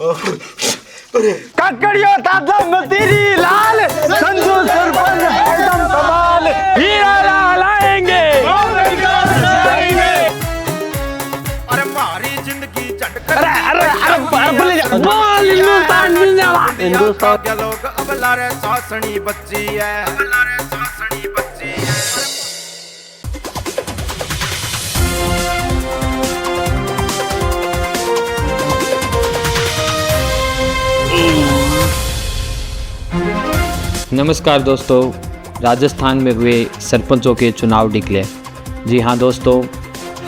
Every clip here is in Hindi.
ककड़ियों ताजा मतीरी लाल संजू सरपंच एकदम कमाल हीरा लाएंगे। अरे मारी जिंदगी झटक हिंदुस्तान लोग अब लारे सासनी बच्ची है। नमस्कार दोस्तों, राजस्थान में हुए सरपंचों के चुनाव निकले। जी हाँ दोस्तों,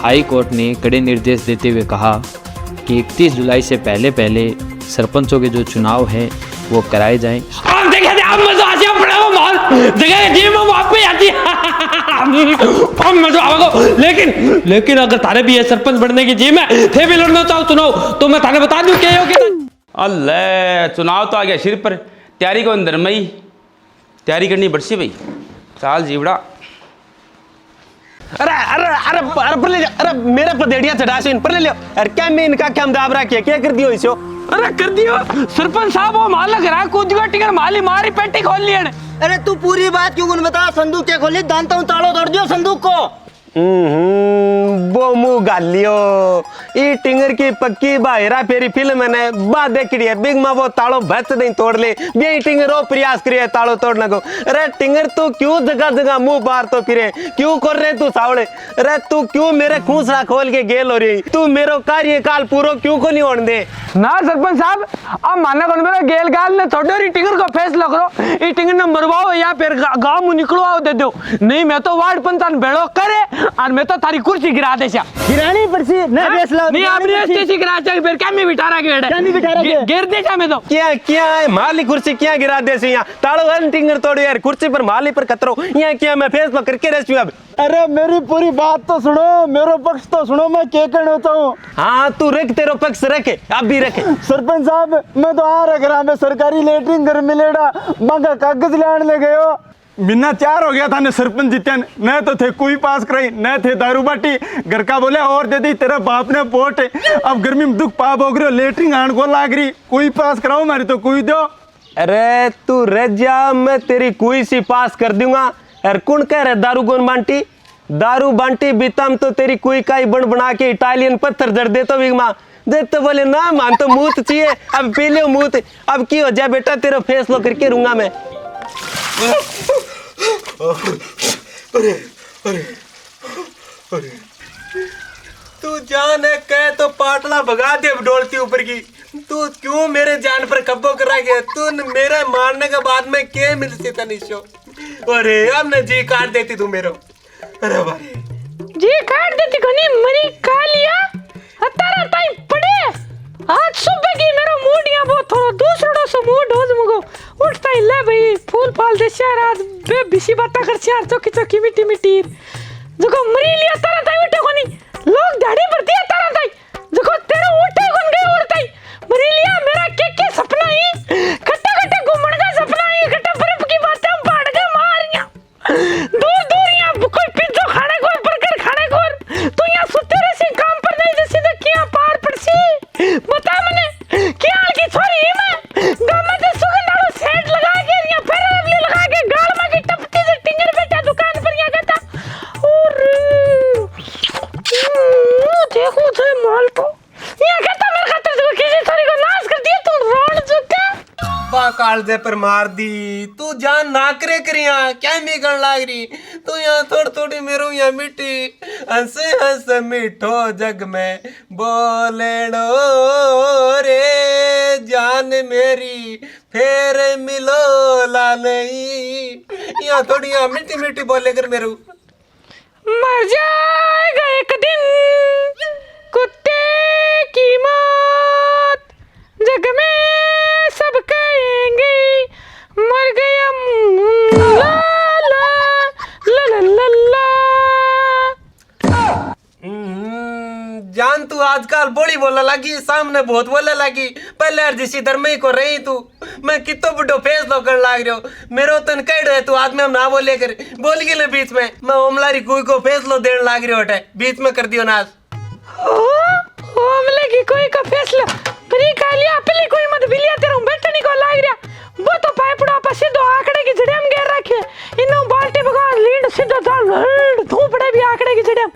हाई कोर्ट ने कड़े निर्देश देते हुए कहा कि 31 जुलाई से पहले सरपंचों के जो चुनाव हैं वो कराए जाएं। लेकिन अगर तारे भी है सरपंच बनने की जी में थे भी लड़ना चाहो चुनाव तो मैं थाने बता दूं क्या होगी। अल्लाह, चुनाव तो आ गया सिर पर, तैयारी को अंदर में ही तैयारी करनी पड़ती भाई। चाल जीवड़ा। अरे मेरे पदेड़िया चढ़ा से इन पर ले लियो। अरे क्या मैं इनका क्या दाब रखिए, क्या कर दियो इसो? अरे कर दियो सरपंच साहब, वो माल लग रहा कूद गया टिकर माली मारी पेटी खोल लिया। अरे तू पूरी बात क्यों बता? संदूक क्या खोली? जानता हूँ, ताड़ो तोड़ दियो संदूक को। वो मुंह गालियो ई टिंगर की पक्की बाहरा फेरी फिल्म ने बा देखड़ी है बिग मां वो तालो भच नहीं तोड़ ले बे टिंगर प्रयास करिए तालो तोड़ने को। अरे टिंगर तू क्यों जगह जगह मुंह बाहर तो फिरे, क्यों कर रहे तू सावड़े? अरे तू क्यों मेरे खूंसरा खोल के गेल हो रही? तू मेरो कार्यकाल पूरो क्यों को नहीं होने दे? ना सरपंच साहब, अब माना कौन मेरा गेल गाल ने थोड़े और टिंगर को फैसला करो। ये टिंगर ने मरवाओ या फिर गांव में निकलो आओ दे दो। नहीं मैं तो वार्ड पंचायत बेड़ो करे और मैं तो थारी कुर्सी गिरा दे। गिरानी पड़सी ना फैसला नहीं आपने स्टेशन गिरा चाहिए फिर क्या मैं बिठा रहा क्या नहीं बिठा रहा गिर दे जा मैं तो क्या है माली कुर्सी क्या गिरा दे से यहाँ तालो हन टिंगर तोड़ यार कुर्सी पर माली पर कतरो यहाँ क्या मैं फैसला करके रहती हूँ अब। अरे मेरी पूरी बात तो सुनो, मेरा पक्ष तो सुनो, मैं क्या कहना चाहूँ। हाँ तू रख, तेरा पक्ष रखे, आप भी रखे। सरपंच साहब मैं तो आ रख रहा, मैं सरकारी लेटरिन घर मिलेगा बांका कागज लाने ले गयो। बिना चार हो गया था ने सरपंच जित्या न तो थे कोई पास कराई न थे दारू बाटी घर का बोले और दे दी तेरा बाप ने वोट है। अब गर्मी में दुख पा भोग रहे हो, लेटरिन आने को लाग रही, कोई पास कराओ मारी तो कोई दो। अरे तू रह जा, मैं तेरी कोई सी पास कर दूंगा। अरे कौन कह रहे दारू कौन बांटी? दारू बांटी बीतम तो तेरी कोई काई बन बना के इटालियन पत्थर जड़ दे तो बिगमा दे तो बोले ना मान तो मूत चाहिए। अब पी लो मूत, अब की हो जाए बेटा तेरा फैसला करके रहूंगा मैं। अरे अरे अरे तू जान है कह तो पाटला भगा दे डोलती ऊपर की। तू क्यों मेरे जान पर कब्बो करा गया? तू मेरे मारने के बाद में क्या मिलती था निशो? अरे अब न जी काट देती तू मेरो। अरे भाई जी काट देती कोनी मरी कालिया हतारा टाइम पड़े। आज सुबह की मेरो मूड या वो थोड़ा दूसरा सो मूड हो जमगो उठता ही ले भाई फूल पाल दे शहर आज बे बिसी बाता कर शहर चौकी चौकी मिट्टी मिट्टी जको मरी लिया तारा ताई उठे कोनी लोग दाढ़ी भरती है तारा ताई जको तेरे उठे कोन गए उड़ताई मरी लिया मेरा के सपना ही खट्टा खट्टा घूमने का सपना ही खट्टा बर्फ की बातें हम पाड़ के मारियां दूर दूर यहां कोई पिज्जा खाने को बर्गर खाने को तू यहां सुते रही काम पर नहीं जैसे तो क्या पार पड़सी बता मने क्या हाल की छोरी मैं गमे से सुगंधाड़ो सेट लगा के या फिर अगली लगा के गाल में की टपटी से टिंगर बेटा दुकान पर यहां कहता और देखो थे माल तो यहां कहता मेरे खातिर से किसी छोरी को नाश कर दिया तू रोड चुका बा कालजे पर मार दी। तू जान ना करे करिया क्या निकल लाग रही? तू यहाँ थोड़ी थोड़ी मेरो यहाँ मिट्टी हंस हंस मिठो जग में बोलेड़ो रे जान मेरी फेर मिलो ला नहीं। यहाँ थोड़ी यहाँ मिट्टी मिट्टी बोले कर मेरो। मर जाएगा एक दिन कुत्ते की मौत जग में सब कहेंगे मर गया ला ला ला ला ला ला। जान तू आजकल बड़ी बोला लगी, सामने बहुत बोला लगी, पहले अर्जिसी धर्म ही को रही तू। मैं कितो बुढ़ो फैसलो कर लाग रही हो मेरो तन कह रहे तू आदमी हम ना बोले कर बोल गए बीच में मैं ओमलारी कोई को फैसलो देने लाग रही हो बीच में कर दियो नाश। हमले की कोई का फैसला मेरी कालिया अपली कोई मत बिलिया तेरा बैठने को लाग रहा वो तो पाइपड़ा पर सीधो आंकड़े की जड़ेम घेर रखे इनो बाल्टी भगवान लीड सीधो डाल धूपड़े भी आंकड़े की जड़ेम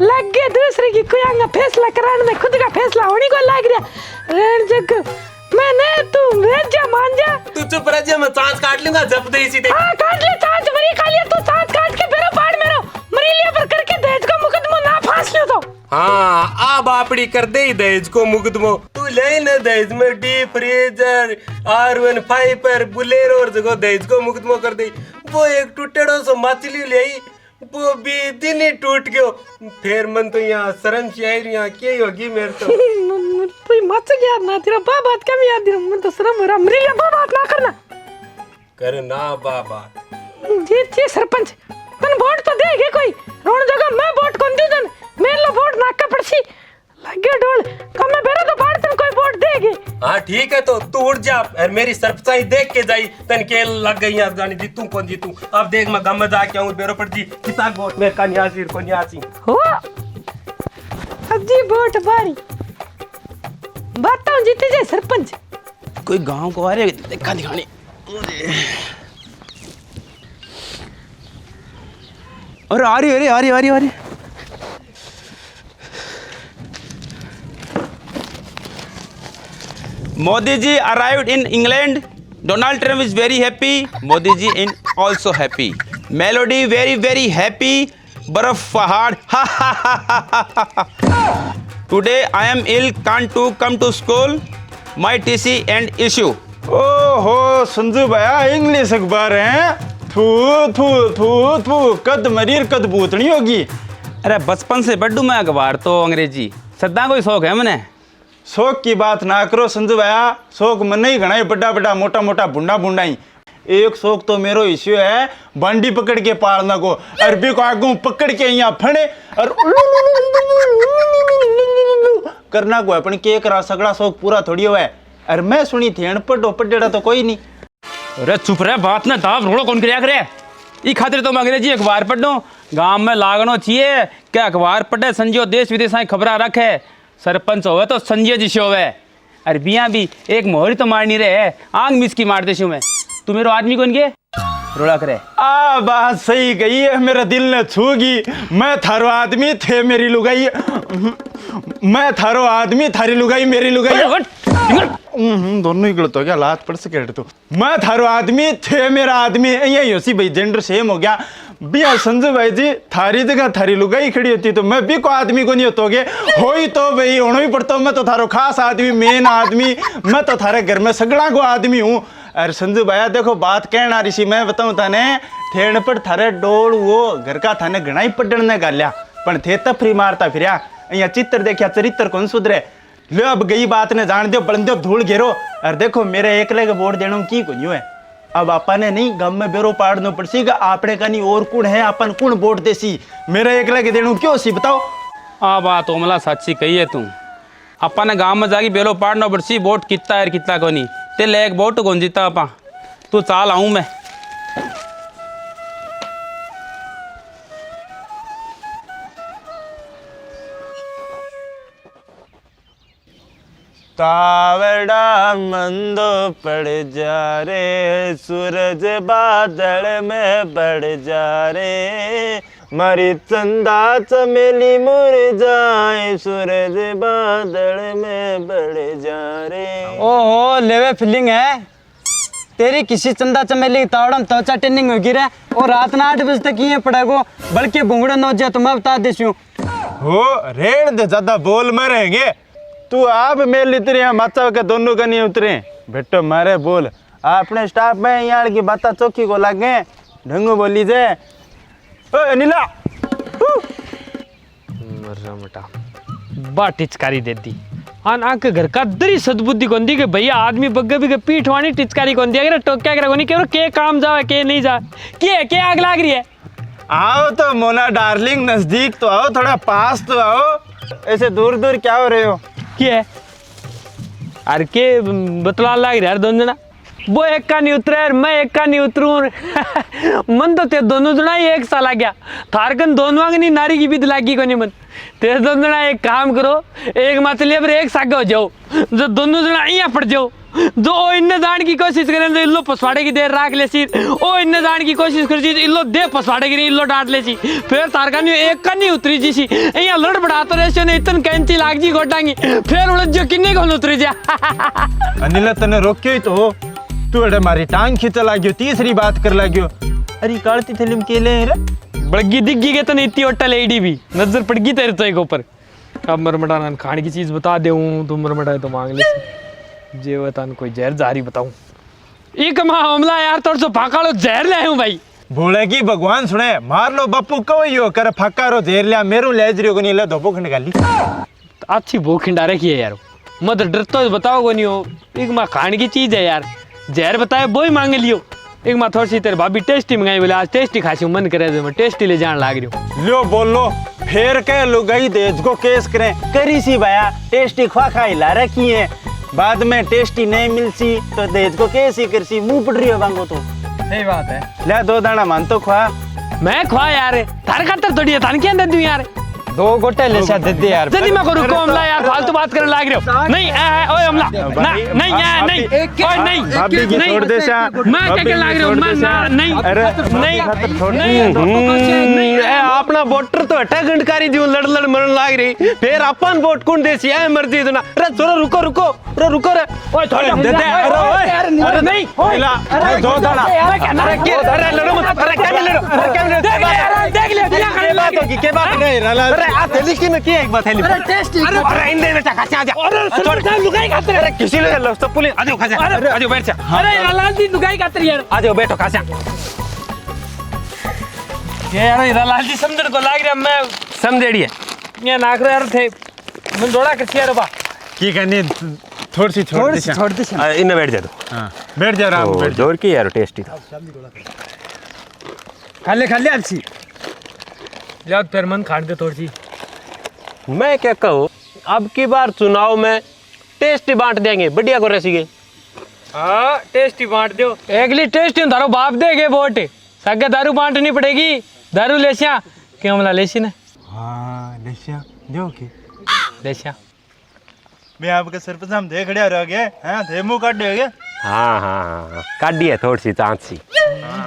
लग गए दूसरे की कोई आंगा फैसला कराने में खुद का फैसला होने को लाग रहा रेण जग मैंने तू रेजा मान जा तू चुप रह जा, मैं सांस काट लूंगा जब दे इसी दे। हां काट ले सांस मेरी कालिया तू सांस काट के मेरा पाड़ मेरो मरी लिया पर करके दहेज का मुकदमा ना फांस लियो तो। हाँ आ बापड़ी कर दे ही दहेज को मुकदमो। तू ले न दहेज में deep freezer R1 fibre Bolero और जगह दहेज को मुकदमो कर दे। वो एक टूटेड़ो सो मछली ले आई वो भी दिन ही टूट गयो। फिर मन तो यहाँ शर्म चाहिए यहाँ क्या होगी मेरे तो। तू मच गया ना तेरा बात कम याद दिला मन तो शर्म हो रहा मरी लिया बात ना करना करना बाबा जी सरपंच तन वोट तो देगे कोई रोण जगह मैं वोट कौन दी तन मेरे लो वोट नाका पड़सी लगे डोल कम मैं बेरो तो बाड़ तन कोई वोट देगे। हाँ ठीक है तो तू उठ जा और मेरी सरपंचाई देख के जाई तन के लग गई यहाँ जानी जीतू कौन जीतू। अब देख मैं गम में जाके आऊँ बेरो पड़ जी कितना वोट मेरे का न्यासी को न्यासी हो अजी वोट बारी बताऊं जीते जाए सरपंच कोई गांव को आ रहे देखा दिखाने अरे आ रही Modi ji arrived in England. Donald Trump is very happy. Modi ji in also happy. Melody very happy. Barf Fahad. Today I am ill. Can't to come to school. My TC and issue. ओहो संजू भैया इंग्लिश अखबार हैं। थू थू थू थू कद मरीर कद भूतनी होगी। अरे बचपन से पढ़ू मैं अखबार तो अंग्रेजी सदा कोई शौक है मने। शौक की बात ना करो संजू भैया, शौक मन ही घना बड़ा मोटा बुंडा ही। एक शौक तो मेरो इश्यू है बांडी पकड़ के पालना को, अरबी को आगू पकड़ के यहाँ फणे और करना को अपन के करा सगड़ा शौक पूरा थोड़ी हुआ है। अरे मैं सुनी थी अनपढ़ पढ़ेड़ा तो कोई नहीं। अरे चुप रहे बात ना दाब रोड़ो कौन करे करे ई खातिर तो मैं अंग्रेजी अखबार पढ़ो गांव में लागनो चाहिए क्या अखबार पढ़े संजो देश विदेश की खबरा रखे सरपंच होवे तो संजय जी से होवे अरबियां भी एक मोहरी तो मारनी रहे आंग मिस की मार देशू में तू मेरो आदमी कौन के रोड़ा करे। आ बात सही कही है, मेरा दिल ने छूगी। मैं थारो आदमी थे मेरी लुगाई, मैं थारो आदमी थारी लुगाई मेरी लुगाई। दोनों ही गलत हो गया लात पड़ सके तो। मैं थारो आदमी थे मेरा आदमी यही होसी भाई जेंडर सेम हो गया बिया। संजू भाई जी थारी जगह थारी लुगाई खड़ी होती तो मैं भी को आदमी को नहीं होतोगे होई तो भाई होना ही पड़ता। मैं तो थारो खास आदमी मेन आदमी, मैं तो थारे घर में सगड़ा को आदमी हूँ। अरे संजू भैया देखो बात कहना ऋषि मैं बताऊँ थाने ठेण पर थारे डोल वो घर का थाने घना ही पढ़ने ने गालिया पण थे तफरी मारता फिरया यहाँ चित्र देखा चरित्र कौन सुधरे। लो अब गई बात ने जान दो बलन दो धूल घेरो। और देखो मेरे एकले के वोट देने की कुछ है अब आपा ने नहीं गम में बेरो पाड़ना पड़सीगा आपने का नहीं और कुण है अपन कुण वोट देसी मेरे एकले के देणु क्यों सी बताओ। आ बात ओमला सच्ची कही है तू अपन ने गांव में जाके बेलो पाड़ना पड़सी वोट कितना है कितना को नहीं ते ले एक वोट कौन जीता अपा तू चाल आऊं मैं। तावड़ा मंदो पड़ जा रे सूरज बादल में बढ़ जा रे मारी चंदा चमेली मुरझाए सूरज बादल में बढ़ जा रे। ओहो लेवे फीलिंग है तेरी किसी चंदा चमेली तावड़म त्वचा टेनिंग होगी रे और रात ना 8 बजे तक ये पड़ेगो बल्कि बुंगड़ा न हो जाए तो मैं बता देती हो रेड़ दे ज्यादा बोल मरेंगे तू आप मेल उतरे माचा के दोनों का नहीं उतरे बेटो मारे बोल अपने स्टाफ में यहाँ की बात चौकी को लागे ढंगो बोली जे नीला मर्रा मटा बा टिचकारी दे दी आन आके घर का दरी सद्बुद्धि कौन दी के भैया आदमी बग्गे भी के पीठ वाणी टिचकारी कौन दिया टोक्या करे कोनी के काम जावे के नहीं जा के आग लाग रही है। आओ तो मोना डार्लिंग नजदीक तो आओ थोड़ा पास तो आओ ऐसे दूर दूर क्या हो रहे हो के अरे के बतला लाग रहा है दोनों जना वो एक का नहीं उतरे और मैं एक का नहीं उतरूं मन तो ते दोनों जना ही एक सा लग गया थारकन दोनों नहीं नारी की भी लागी को नहीं मन ते दोनों जना एक काम करो एक मतलब एक सागे हो जाओ जो दोनों जना यहाँ पड़ जाओ जो ओ इन्ने जान की कोशिश करें तो इल्लो पसवाड़े की देर राख ले सी ओ इन्ने जान की कोशिश कर सी इल्लो दे पसवाड़े की इल्लो डांट ले सी फिर तारका नहीं एक का नहीं उतरी जी सी यहाँ लड़ बढ़ा तो रेशो ने इतन कैंची लाग जी गोटांगी फिर उड़ जो किन्ने को उतरी जा अनिल तने रोक्यो ही तो हो तू अरे मारी टांग खींचा लाग्यो तीसरी बात कर लाग्यो अरे कालती फिल्म के ले रे बड़गी दिग्गी के तो नहीं इतनी ओटा लेडी भी नजर पड़ गई तेरे तो एक ऊपर अब मरमटाना खाने की चीज बता दे तुम मरमटाए तो मांग ले जे वतन कोई जहर जारी बताऊं एक मां हमला यार तोड़ सो फाकालो जहर ले हूं भाई बोले कि भगवान सुने मार लो बापू कहो यो कर फकारो जेर लिया मेरू ले जरियो को नहीं ले धोपो खंड गाली अच्छी भूखिंडा रखी है यार मत डरतो बताओ को नहीं हो एक मां खाने की चीज है यार जहर बताए वो ही मांग लियो एक मां थोड़ी सी तेरे भाभी टेस्टी मंगाई बोले आज टेस्टी खासी मन करे तो मैं टेस्टी ले जान लाग रही हूं लो बोल लो फेर के लुगाई देज को केस करें करी सी भया टेस्टी खवा खाई ला रखी है बाद में टेस्टी नहीं मिलसी तो देज को केस ही करसी मुंह पड़ रही हो बांगो तो सही बात है ले दो दाना मान तो खवा मैं खवा यार थार खातर थोड़ी है थान क्या दे दूं यार दो गोटे ले सा दे दे यार जल्दी मैं को रुको हमला यार फालतू बात करने लाग रहे हो नहीं ओए हमला ना नहीं यार नहीं ओए नहीं भाभी की छोड़ दे सा मैं क्या कहने लाग रहे हो मैं ना नहीं अरे नहीं ए अपना वोटर तो हटा गंडकारी दियो लड़ लड़ मरन लाग रही फिर अपन वोट कौन देसी है मर्जी तो ना अरे थोड़ा रुको रुको रुको रे ओए थोड़ा दे दे अरे नहीं अरे दो दाना अरे लड़ो मत अरे क्या लड़ो अरे क्या लड़ो देख ले बिना के बात होगी के बात नहीं रला अरे आ थैली की में की एक बात थैली अरे टेस्टी अरे इन दे बेटा खा जा अरे छोड़ लुगाई खाते अरे किसी ने लो तो पुलिस आ जाओ खा जा आ जाओ बैठ जा अरे लाल जी लुगाई खाते यार आ जाओ बैठो खा जा ये यार लाल जी समझण को लाग रहा मैं समझेड़ी है ये नाक यार थे मैं दौड़ा कर यार बा की करनी थोड़ी सी छोड़ दे इन्हें बैठ जा तो हां बैठ जा आराम बैठ जोर की यार टेस्टी था खा ले अच्छी याद फिर मन खाड़ दे थोड़ी सी मैं क्या कहूँ अब की बार चुनाव में टेस्टी बांट देंगे बढ़िया को रसीगे हाँ टेस्टी बांट दो अगली टेस्टी दारू बाप देगे वोट सगे दारू बांटनी पड़ेगी दारू लेसिया क्यों मला लेसी ने हां लेसिया दो की लेसिया मैं आपके सरपंच हम देख खड़े रह गए हैं थे मुंह काट देगे हाँ काटी है थोड़ी सी चांद सी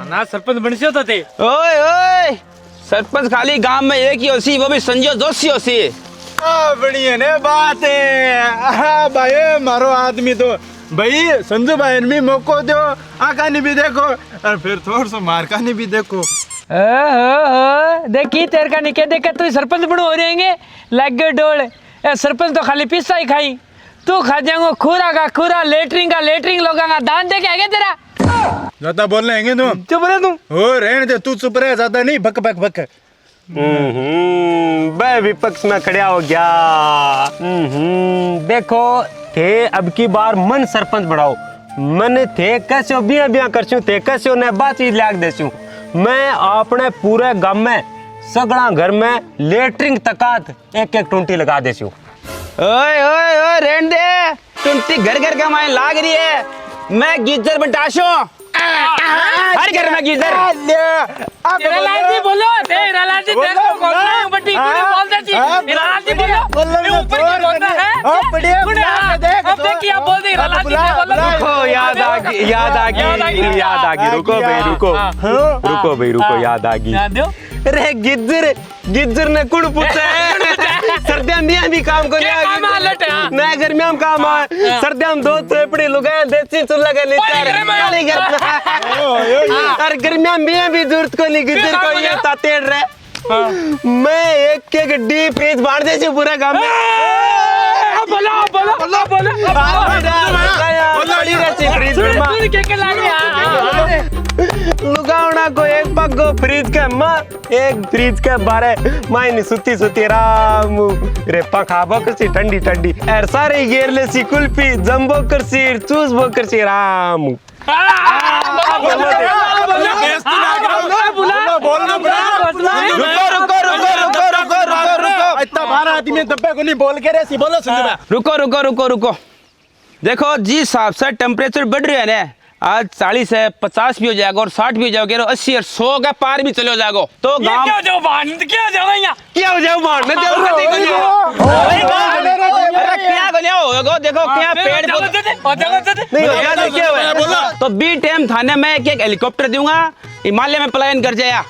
ना सरपंच बनसियो तो थे ओए ओए सरपंच खाली गांव में एक ही होसी वो भी संजय जोशी होसी बढ़िया ने बात है भाई मारो आदमी तो भाई संजू भाई ने भी मौको दो आकानी भी देखो और फिर थोड़ा सा मारकानी भी देखो देखी तेरे का निके देख तू सरपंच बनो हो रहेंगे लग गए डोल सरपंच तो खाली पिस्सा ही खाई तू खा जाएंगे खूरा का खूरा लेटरिंग का लेटरिंग लोगों का दान दे के आगे तेरा ज्यादा बोल रहे हैं तुम चुप रहे तुम हो रहने दे तू चुप रहे ज्यादा नहीं भक भक भक मैं विपक्ष में खड़ा हो गया देखो थे अब की बार मन सरपंच बढ़ाओ मन थे कैसे बिया बिया करछू थे कैसे ने बातचीत लाग देछू मैं अपने पूरे गांव में सगड़ा घर में लेटरिंग तकात एक एक टूंटी लगा देछू ओए ओए ओए रहने दे टुंटी घर घर का माई लाग रही है मैं गीजर बटाशो हर घर में गीजर तेरा लालजी बोलो तेरा लालजी देखो कौन है बट्टी कुने बोल दे जी तेरा लालजी बोलो ये ऊपर की बोलता है हां बढ़िया कुने अब देखिए आप बोल दे लालजी बोलो रुको याद आ गई रुको भाई रुको याद आ गई ध्यान दो अरे गिज्जर ने कुड़ पूछा है सर्दियां में भी काम को नया घर में हम काम है सर्दियां में दो थेपड़ी लुगाए देसी चूल्हा का नीचे और गर्मियां में भी जरूरत को नहीं गिज्जर को ये तातेड़ रहे मैं एक एक डीप फ्रिज बांट देसी पूरा काम में बोलो लुगावना को एक पग फ्रिज के मां एक फ्रिज के बारे मायने सुती राम रे पखाबो करसी ठंडी ठंडी एर सारे घेर ले सी कुल्फी जंबो करसी चूस बो करसी राम रुको इतना बारह आदमी दब्बे को नहीं बोल के रे सी बोलो सुन रुको देखो जी हिसाब से टेम्परेचर बढ़ रहा है ना आज 40 है, 50 भी हो जाएगा और 60 भी हो जाएगा और 80 और 100 का पार भी चले जाएगा तो गांव क्या जाओ बाहर क्या जाओ यहाँ क्या हो जाए मार मैं क्या होगा देखो क्या पेड़ नहीं क्या हुआ तो बी टाइम थाने में एक हेलीकॉप्टर दूंगा हिमालय में पलायन कर जाया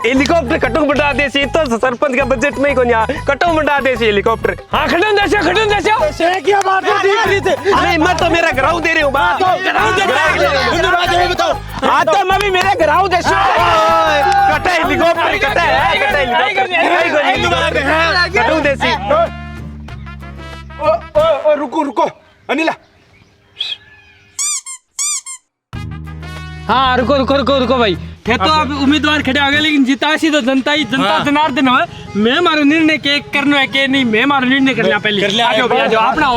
हेलीकॉप्टर कटो बढ़ा दे सी तो सरपंच का बजट में ही कोनी कटो बढ़ा दे सी हेलीकॉप्टर हाँ खड़न देसे क्या बात है नहीं मैं तो मेरा घराव दे रही हूँ बात बताओ हाँ तो मैं भी मेरे घराव दे कटा हेलीकॉप्टर कटो देसी रुको अनिला हाँ रुको भाई थे तो आप उम्मीदवार खड़े हो गए लेकिन जितासी तो जनता ही जनता जनार्दन है मैं मारो निर्णय के करना है के नहीं मैं मारो निर्णय करना पहले आ जाओ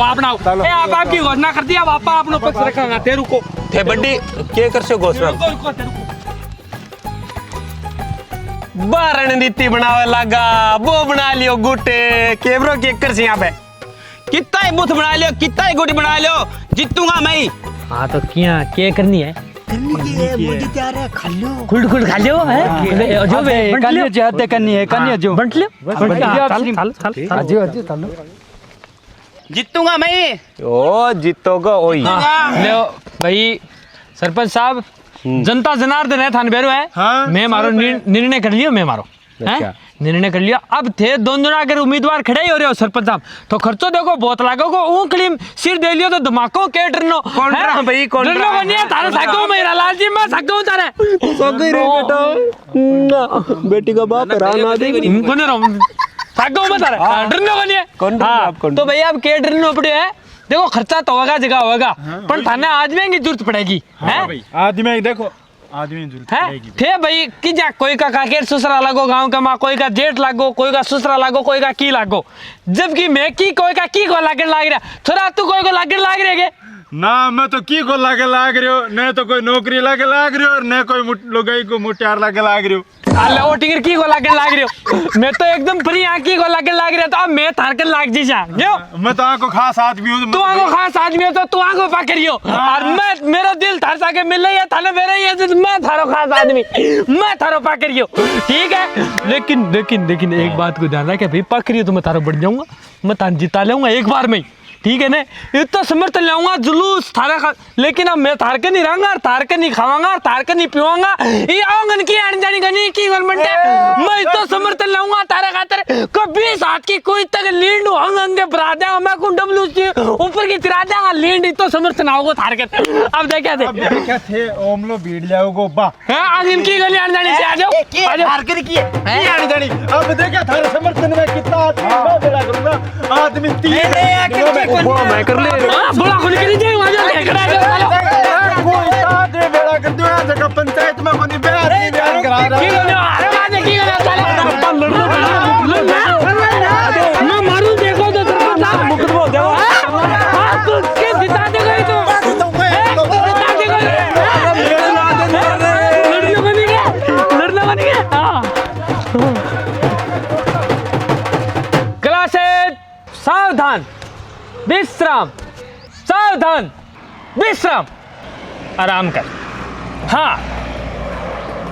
अपना ए आप आपकी घोषणा कर दिया आप अपना पक्ष रखना थे रुको थे बड्डी के कर से घोषणा रणनीति बनावे लगा वो बना लियो गुटे कैमरो के कर से यहाँ पे कितना ही बूथ बना लियो कितना ही गुट बना लियो जीतूंगा मैं हाँ तो क्या करनी है खुल खा लो है जो कन्या जी हत्या करनी है कन्या जो बंट लो चल जीतूंगा मैं ओ जीतोगा ओई लो भाई सरपंच साहब जनता जनार्दन है थाने बेरो है मैं मारो निर्णय कर लियो मैं मारो निर्णय कर लिया अब थे दोनों अगर उम्मीदवार खड़े ही हो रहे हो सरपंच साहब तो खर्चो देखो बहुत लागोगो ऊँकली सिर दे लियो तो धमाको के डरनो कौन रहा भाई कौन डरनो बनिए थारे साको मेरा लालजी मैं साको तारे सोगई रे बेटा बेटी का बाप राना दे कोने रो साको मत तारे डरनो बनिए हां तो भैया अब के डरनो पड़े है देखो खर्चा तो होगा जगह होगा पर थाने आदमी की जरूरत पड़ेगी हैं आदमी देखो आदमी जरूरत पड़ेगी थे भाई कि जा कोई का काकेर ससुरा लागो गांव का मां कोई का जेठ लागो कोई का ससुरा लागो कोई का की लागो जबकि मैं की कोई का की को लागन लाग रहा थोड़ा तू कोई को लागन लाग रहे के ना मैं तो की को लागे लाग रही हो न तो कोई नौकरी लागे लाग रही हो और न कोई लुगाई को मुटियार लागे लाग रही हो अल्लाह वो टिगर की को लागन लाग रही हो मैं तो एकदम फ्री आंखी को लागन लाग रहा तो अब मैं थारकन लाग जी जा क्यों मैं तो आंखों खास आदमी हूं तू आंखों खास आदमी हो तो तू आंखों पकड़ियो और मैं मेरा दिल थार साके मिल रही है थाने मेरा ही है मैं थारो खास आदमी मैं थारो पकड़ियो ठीक है लेकिन एक बात को ध्यान रखे भाई पकड़ियो तो मैं थारो बढ़ जाऊंगा मैं थान जिता लूंगा एक बार में ठीक है ना इतना समर्थन लाऊंगा जुलूस थारा का लेकिन अब मैं थार के नहीं रहूंगा थार के नहीं खाऊंगा थार के नहीं पीऊंगा ये आंगन की आने जाने का नहीं की गवर्नमेंट है मैं इतना समर्थन लाऊंगा तारा खातर कभी साथ की कोई तक लीड अंगे बरा देगा मैं को डब्ल्यू ऊपर की तिरा देगा लीड इतना समर्थन आओगे थार के अब देखा थे ओमलो बीड़ जाओगो बा हां आंगन की गली आने जाने से आ जाओ थार के की आने जानी अब देखा थारे समर्थन में कितना आदमी मैं बेड़ा करूंगा आदमी 3 मैं कर ले बोला खुल के नहीं वहां जा खड़ा है कोई सादे बेड़ा कर दो जगह पंचायत में कोनी बेड़ा नहीं बयान करा रहा की गली अरे बात की गली चले मैं मारू देखो तो सरपंच मुकदमा देवा हां तू के जिता दे गई तो जिता दे गई लड़ना बन गया हां क्लास सावधान विश्राम सावधान विश्राम आराम कर हाँ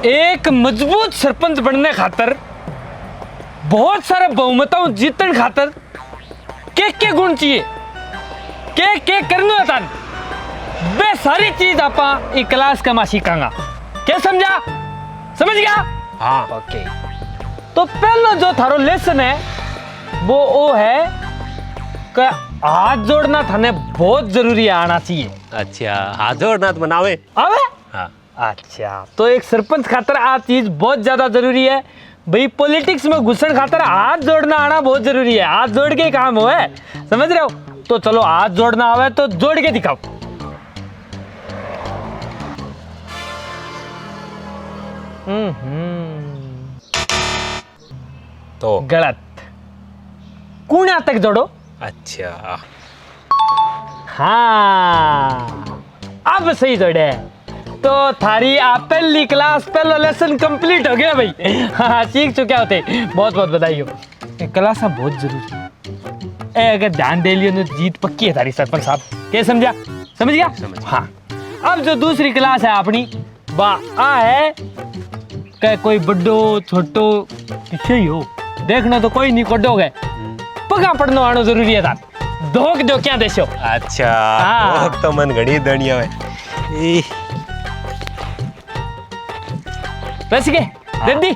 एक मजबूत सरपंच बनने खातर बहुत सारे बहुमतों जीतने खातर के गुण चाहिए के करने होता वे सारी चीज आपा एक क्लास का सीखांगा क्या समझ गया हाँ ओके तो पहला जो थारो लेसन है वो है कि हाथ जोड़ना थाने बहुत जरूरी आना चाहिए अच्छा हाथ जोड़ना तो बनावे आवे हाँ अच्छा तो एक सरपंच खातर आ चीज बहुत ज्यादा जरूरी है भाई पॉलिटिक्स में घुसन खातर हाथ जोड़ना आना बहुत जरूरी है हाथ जोड़ के काम हो समझ रहे हो तो चलो हाथ जोड़ना आवे तो जोड़ के दिखाओ तो गलत कूणा तक जोड़ो अच्छा हाँ अब सही जोड़े तो थारी पहली क्लास पहला लेसन कंप्लीट हो गया भाई हाँ सीख चुके होते बहुत बहुत बधाई हो क्लास बहुत जरूरी अगर ध्यान दे लियो तो जीत पक्की है तारी सरपंच साहब। क्या समझा? समझ गया? हाँ। अब जो दूसरी क्लास है अपनी बा आ है क्या कोई बड्डो छोटो किसे ही हो देखना तो कोई नहीं कोडोगे पगा पढ़नो आनो जरूरी है तार धोक दो क्या देशो। अच्छा हाँ। तो मन घड़ी दणिया है बस के दद्दी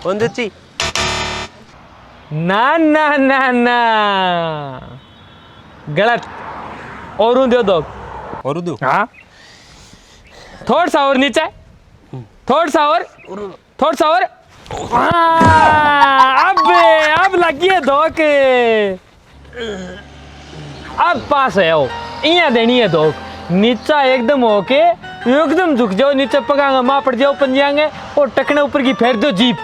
कौन दच्ची ना ना ना ना गलत और दो दो और दो हाँ थोड़ा सा और नीचे थोड़ा सा और थोड़ा सा और अब लगी है धोक अब पास है वो इया देनी है धोक नीचा एकदम झुक जाओ नीचे पगांगा माँ पड़ जाओ पंजांगे और टकने ऊपर की फेर दो जीप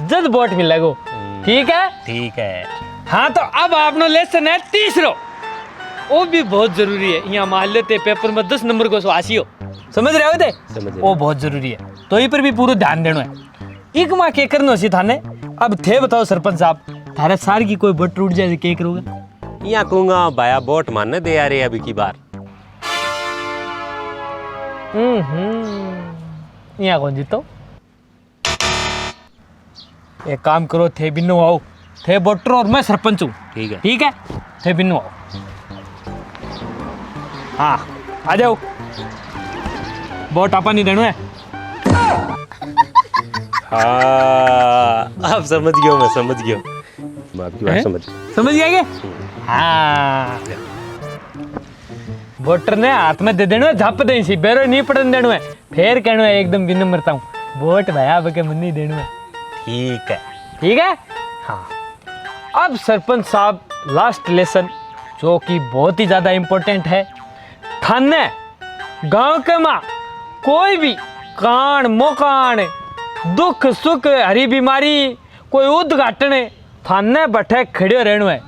जद बोट मिलेगो। ठीक है? ठीक है। हाँ तो अब आपनो लेसन है तीसरो वो भी बहुत जरूरी है यहाँ मान लेते पेपर में 10 नंबर को आसी हो समझ रहे हो थे वो बहुत जरूरी है तो ये पर भी पूरा ध्यान देना है। एक माँ के करना सी थाने अब थे बताओ सरपंच साहब थारे सार की कोई बट टूट जाए क्या करोगे? यहाँ कहूँगा भाया बोट मारने दे यार अभी की बार। यहाँ कौन जीतो? एक काम करो थे बिन्नू आओ थे वोटर और मैं सरपंच हूँ। ठीक है। ठीक है थे बिन्नू आओ। हाँ आ जाओ वोट आपा नहीं देना है। हाँ अब समझ गया मैं समझ गया मैं आपकी बात समझ गया क्या? हाँ वोटर ने हाथ में दे देना झप दे सी बेरो नहीं पड़न देना है फिर कहना है एकदम बिन मरता हूँ वोट भैया अब के मन नहीं देना है। ठीक है। ठीक है। हाँ अब सरपंच साहब लास्ट लेसन जो कि बहुत ही ज्यादा इम्पोर्टेंट है थाने गांव के माँ कोई भी कान मोकान दुख सुख हरी बीमारी कोई उद्घाटन थाने बैठे खड़े रहना है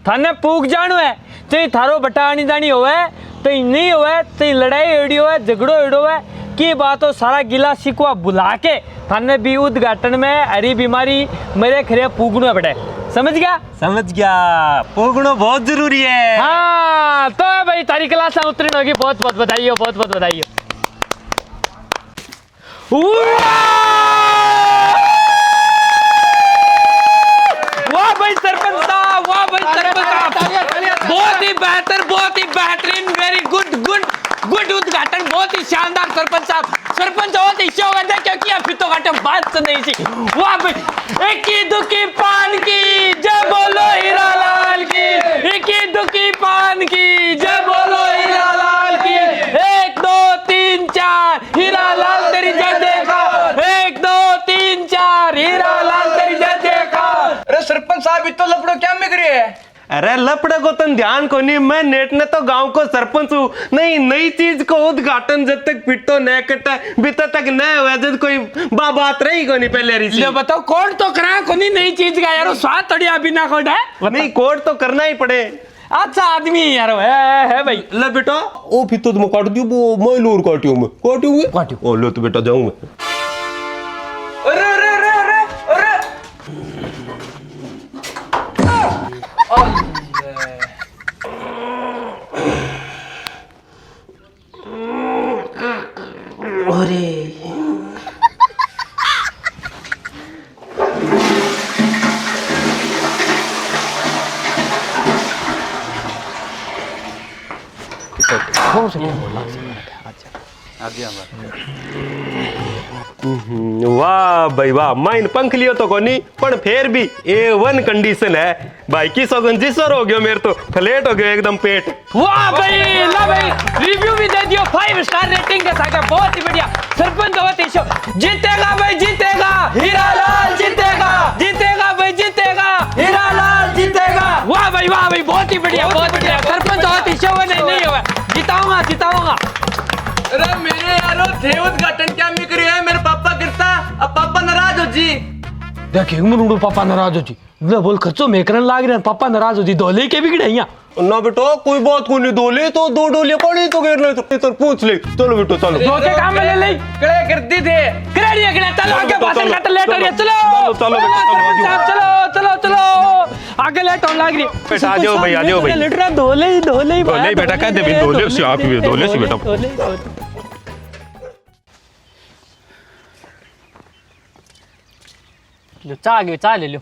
थाने पूग जानो है चाहे थारो बटा आनी जानी होवे तो नहीं होवे तो लड़ाई होड़ी होवे झगड़ो होड़ो है की बात हो सारा गिला शिकवा बुला के थाने भी उद्घाटन में हरी बीमारी मेरे खरे पूगनो बटे समझ गया? समझ गया पोगनो बहुत जरूरी है। हाँ तो भाई तारी क्लास उत्तीर्ण होगी बहुत बहुत बधाई बहुत बहुत बधाई। वाह भाई सरपंच साहब वाह भाई सरपंच साहब बहुत ही बेहतरीन वेरी गुड गुड गुड उद्घाटन बहुत ही शानदार सरपंच साहब सरपंच बहुत ही शौक है क्योंकि आप तो घाटे बात सुन नहीं सी। वाह भाई इक्की दुखी पान की जय बोलो हीरा लाल की इक्की दुखी पान की जय बोलो हीरा लाल की 1 2 3 4 हीरा लाल तेरी जय देखा 1 2 3 4 हीरा लाल तेरी जय देखा। अरे सरपंच साहब इतो लपड़ो क्या में करे है? अरे लपड़े को तुम ध्यान को नहीं मैं नेट ने तो गांव को सरपंच हूँ नहीं नई चीज को उद्घाटन जब तक पिटो न कटा बीता तक न हुआ जब कोई बात रही को नहीं पहले ऋषि ले बताओ कोड तो करा को नहीं नई चीज का यार स्वाद तड़िया बिना कोड है नहीं कोड तो करना ही पड़े। अच्छा आदमी यार है भाई ले बेटा ओ फिर तो तुम काट दियो वो मैं लोर काटियो मैं काटियो ओ लो तो बेटा जाऊं मैं। अरे अरे अरे अरे अरे वाह भाई वाह माइन पंख लियो तो कोनी पर फिर भी A1 कंडीशन है भाई की सौगन जिसर हो गयो मेरे तो फ्लैट हो गयो एकदम पेट। वाह भाई ला भाई रिव्यू भी दे दियो 5 स्टार रेटिंग के साथ बहुत ही बढ़िया सरपंच बहुत ही जीतेगा भाई जीतेगा हीरा लाल जीतेगा जीतेगा भाई जीतेगा हीरा लाल जीतेगा। वाह भाई बहुत ही बढ़िया सरपंच बहुत ही शो नहीं हुआ जिताऊंगा जिताऊंगा। अरे मेरे यारो थे उद्घाटन क्या में करे है मेरे पापा गिरता अब पापा नाराज हो जी देखिए मुंडू पापा नाराज हो जी बोल खर्चो में करन लाग रहे पापा नाराज हो जी धोले के बिगड़े यहाँ ना बेटा कोई बात को नहीं, डोले तो 2 डोले पड़ी तो घेर ले तो पूछ ले। चलो बेटा चलो। के काम में ले ले कड़े करती थे करेड़िया कड़े चलो आगे भाषण का लेट हो रही है चलो चलो बेटा चलो चलो चलो आगे लेट होने लग रही बेटा आ जाओ भाई आ जाओ भाई। लेट रहा धोले ही बेटा कहते भी डोले से आप भी डोले से बेटा। लो चाह ले लो।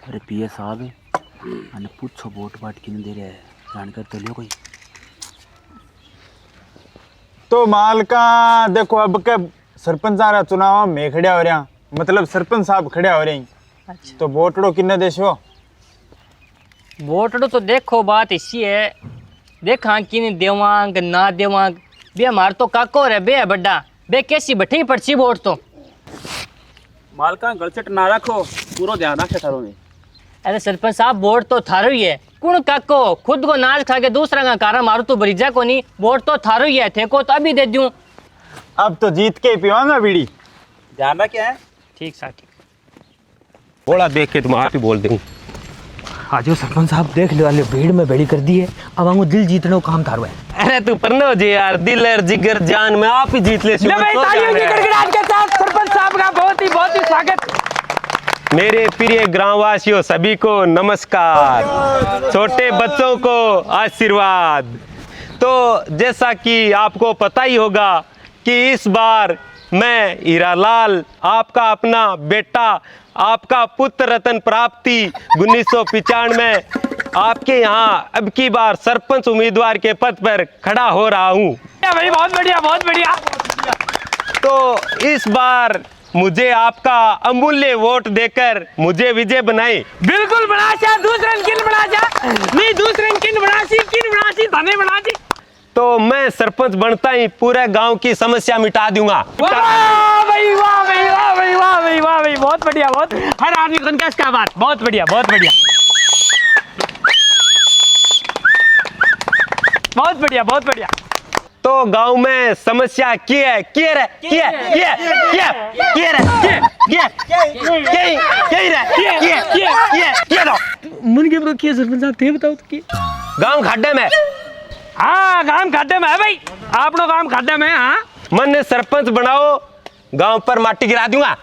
अरे पीए साहब मैंने पूछो वोट बाट किन दे रहा है जानकर तो लियो कोई। तो मालका देखो अब के सरपंच आ रहा चुनाव में खड़िया हो रहा, मतलब सरपंच साहब खड़िया हो रहे हैं। अच्छा। तो वोटड़ो किन्ने देशो वोटड़ो तो देखो बात इसी है, देखा किन देवांग ना देवांग बे हमार तो काको रे बे बड्डा बे कैसी बठी पड़ची वोट तो मालका गलचट ना रखो पूरा ध्यान रखे थारो में। अरे सरपंच साहब वोट तो थारो ही है, कुण काको खुद को नाच खा के दूसरा का कारण मारू तो बरीजा को नहीं, वोट तो थारो ही है थे को तो अभी दे दूं। अब तो जीत के पीवांगा बीड़ी। ध्यान रखे है ठीक सा ठीक थोड़ा देख के तुम आप ही बोल दूँ। आज सरपंच साहब देख लो वाले भीड़ में बेड़ी कर दी है, अब हमको दिल जीतने को काम थारो है। अरे तू परनो जी यार, दिल और जिगर जान में आप ही जीत ले। तालियों की गड़गड़ाहट के साथ सरपंच साहब का बहुत ही स्वागत। मेरे प्रिय ग्रामवासियों सभी को नमस्कार, छोटे बच्चों को आशीर्वाद। तो जैसा कि आपको पता ही होगा कि इस बार मैं हीरालाल आपका अपना बेटा, आपका पुत्र रतन प्राप्ति 1995 आपके यहाँ अब की बार सरपंच उम्मीदवार के पद पर खड़ा हो रहा हूँ। भाई बहुत बढ़िया बहुत बढ़िया। तो इस बार मुझे आपका अमूल्य वोट देकर मुझे विजय बनाए। बिल्कुल बना चा, दूसरन किन बना चा, नहीं दूसरन किन बनासी धने बनासी। तो मैं सरपंच बनता ही पूरे गांव की समस्या मिटा दूंगा। वाह भाई वाह भाई वाह भाई वाह भाई वाह भाई बहुत बढ़िया, बहुत हर आदमी को उनका इसका बात बहुत बढ़िया बहुत बढ़िया बहुत बढ़िया बहुत बढ़िया। तो गांव में समस्या मन के ब्रो किया सरपंच साहब थे बताओ तो की गांव खाड्डे में। हाँ काम खाते में है भाई, आपनो काम खाते में। हाँ मन ने सरपंच बनाओ, गांव पर माटी गिरा दूंगा।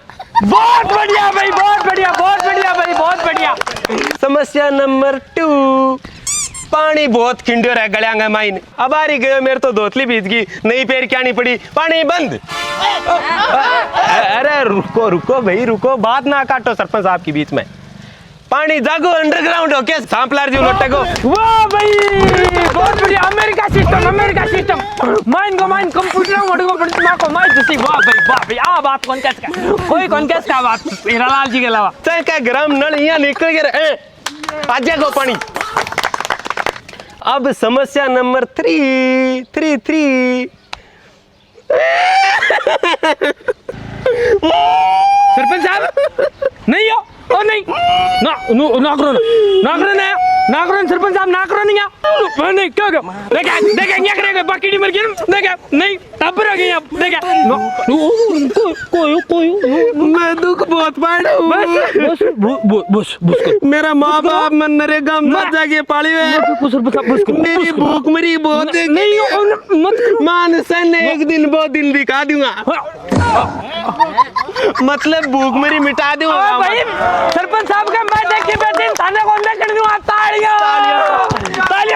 बहुत बढ़िया भाई बहुत बढ़िया बहुत बढ़िया भाई बहुत बढ़िया। समस्या नंबर 2, पानी बहुत खिंडो रहा गलियांगा माइन। अब आ रही गयो मेरे तो धोतली भीज गई, नई पैर क्या नहीं पड़ी, पानी बंद। अरे रुको रुको भाई रुको, बात ना काटो सरपंच साहब के बीच में। पानी जागो अंडरग्राउंड हो क्या सांपलार जी लोटे को। वाह भाई बहुत बढ़िया, अमेरिका सिस्टम माइन को माइन कंप्यूटर मोड को प्रतिमा को माइन जैसी। वाह भाई आ बात कौन कैसे का कोई कौन कैसे का बात हीरालाल जी के अलावा चल का गरम नल यहाँ निकल गए आज को पानी। अब समस्या नंबर 3 सरपंच साहब नहीं हो ओ नहीं ना करो सरपंच साहब ना करो नहीं क्या देखे क्या करेगा बाकी नहीं मर गया देखे नहीं तब रह गए देखे कोई मैं दुख बहुत पाया बस मेरा माँ बाप मन नरेगा मत जाके पाली में मेरी भूख मरी बहुत नहीं मान सन एक दिन 2 दिन दिखा दूंगा, मतलब भूख मरी मिटा दूंगा भाई। सरपंच साहब का मैं देख के बैठे थाने को अंदर कर दूंगा। तालियां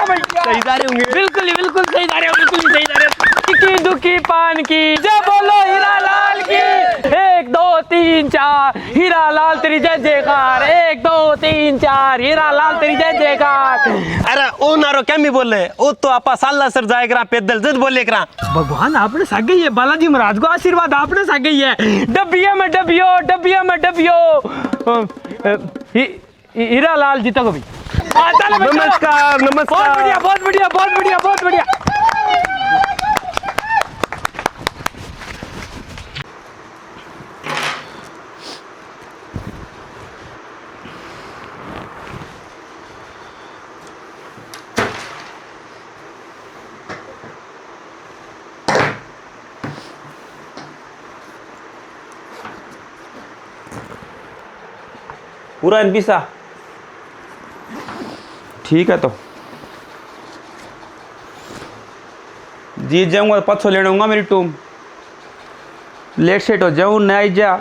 भाई सही जा रहे होंगे। बिल्कुल सही जा रहे हो बिल्कुल सही जा रहे हो। की दुखी पान की जय बोलो हीरालाल की 1 2 3 4 हीरालाल तेरी जय जयकार, 1 2 3 4 हीरा लाल तेरी जय जयकार। अरे ओ नारो क्या मी बोले ओ तो आपा साला सर जाए करा पैदल जद बोले करा। भगवान आपने सागे है, बालाजी महाराज को आशीर्वाद आपने सागे है। डबिया में डबियो, डबिया में डबियो। हीरा लाल जी तक भी नमस्कार नमस्कार। बहुत बढ़िया बहुत बढ़िया बहुत बढ़िया बहुत बढ़िया। पूरा एनपीसा ठीक है। तो जीत जाऊंगा तो 500 ले लूंगा मेरी टूम। लेट सेट हो जाऊं न आई जा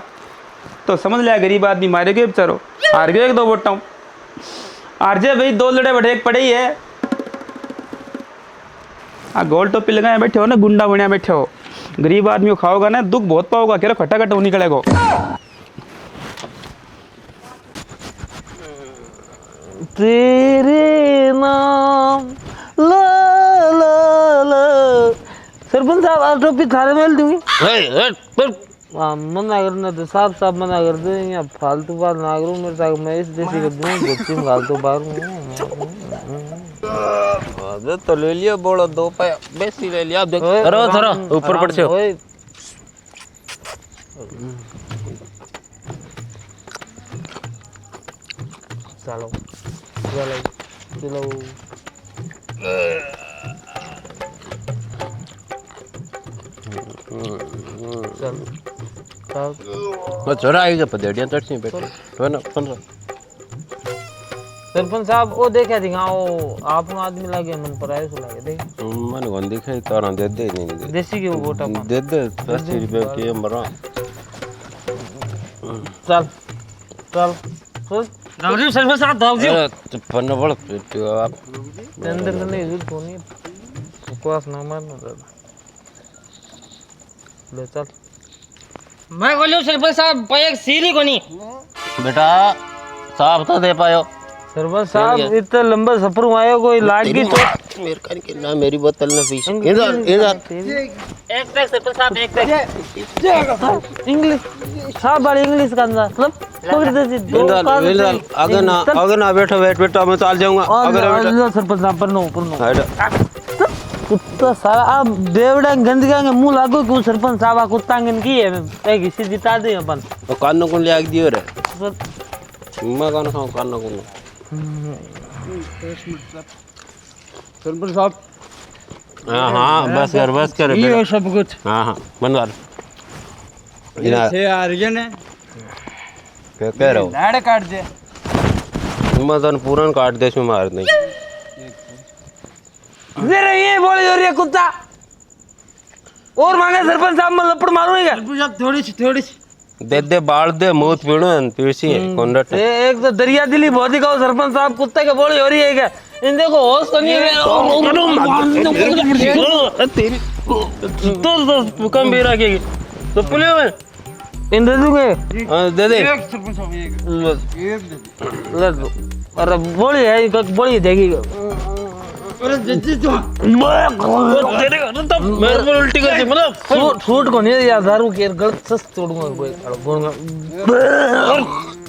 तो समझ लिया गरीब आदमी मारे गए बेचारो। हार गए 1 2 वोटा हार जाए भाई। 2 लड़े बढ़े एक पड़े ही है। गोल टोपी लगाए बैठे हो ना, गुंडा बनिया बैठे हो। गरीब आदमी को खाओगा ना दुख बहुत पाओगा। कह रहा खट्टा खट्टा निकलेगा। तेरे नाम ला ला ला। सरपंच साहब आज टोपी थारे मेल दूंगी। मना करना तो साफ साफ मना कर दो। यहाँ फालतू बात ना करूँ मेरे साथ। मैं इस देसी को दूँ गुच्ची में घाल तो बाहर तो ले लिया बोलो 2 पाया बेसी ले लिया। देख थरो थरो ऊपर पड़ से चलो चलो चलो। मैं चढ़ा आएगा पदेड़ियां चढ़ बैठे तो ना 15। सरपंच साहब वो देखा दिखाओ आप आदमी लागे मन पर आए सो लागे देख मन को दिखाई तारा दे दे नहीं देसी के वो वोटा दे दे 80 रुपए के मरा। चल चल दावजी सरपंच साहब दावजी पन्ना बड़ पिटियो आप अंदर तो नहीं जरूरत होनी बकवास ना मारना दादा। ले चल मैं बोलियो सरपंच साहब पैक सीरी को नहीं बेटा साहब तो दे पायो। सरपंच साहब इतना लंबा सफर आयो कोई लाग की तो मेरे कान के ना मेरी बोतल ना फीस इधर इधर एक पैक सरपंच साहब एक पैक इंग्लिश साहब वाली इंग्लिश का अंदर मतलब पकड़ दे दो इधर आगे ना बैठो बेटा मैं चल जाऊंगा। अगर सरपंच साहब पर नो कुत्ता सारा आप बेवड़ा गंदगा के मुंह लागो क्यों सरपंच साहब कुत्तांगन की है एक हिस्से जिता दे अपन तो कान को ले आग दियो रे मैं कान खाऊं कान को सरपंच साहब। हां बस कर ये सब कुछ हां बनवा ये आ रही है क्या कह रहा हूं लाड़ काट दे मदन पूरन काट दे इसमें मार नहीं मेरे ये बोले जो रे कुत्ता और मांगे सरपंच साहब मैं लपड़ मारूंगा सरपंच साहब थोड़ी सी दे बाल दे मुंह पीड़सी कोंडट एक तो दरिया दिली बहुत ही कहो सरपंच साहब कुत्ते के बोले हो रही है क्या इन देखो होश तो नहीं है तेरी तो कम भी रखेगी तो पुलियो में इन दे दूंगे दे दे सरपंच साहब ले दो। अरे बोली है बोली देगी अरे जज्जी तो तेरे तो मेरे पर उल्टी कर दी मतलब सूट को नहीं यार दारू के गलत सस तोड़ूंगा कोई बोलूंगा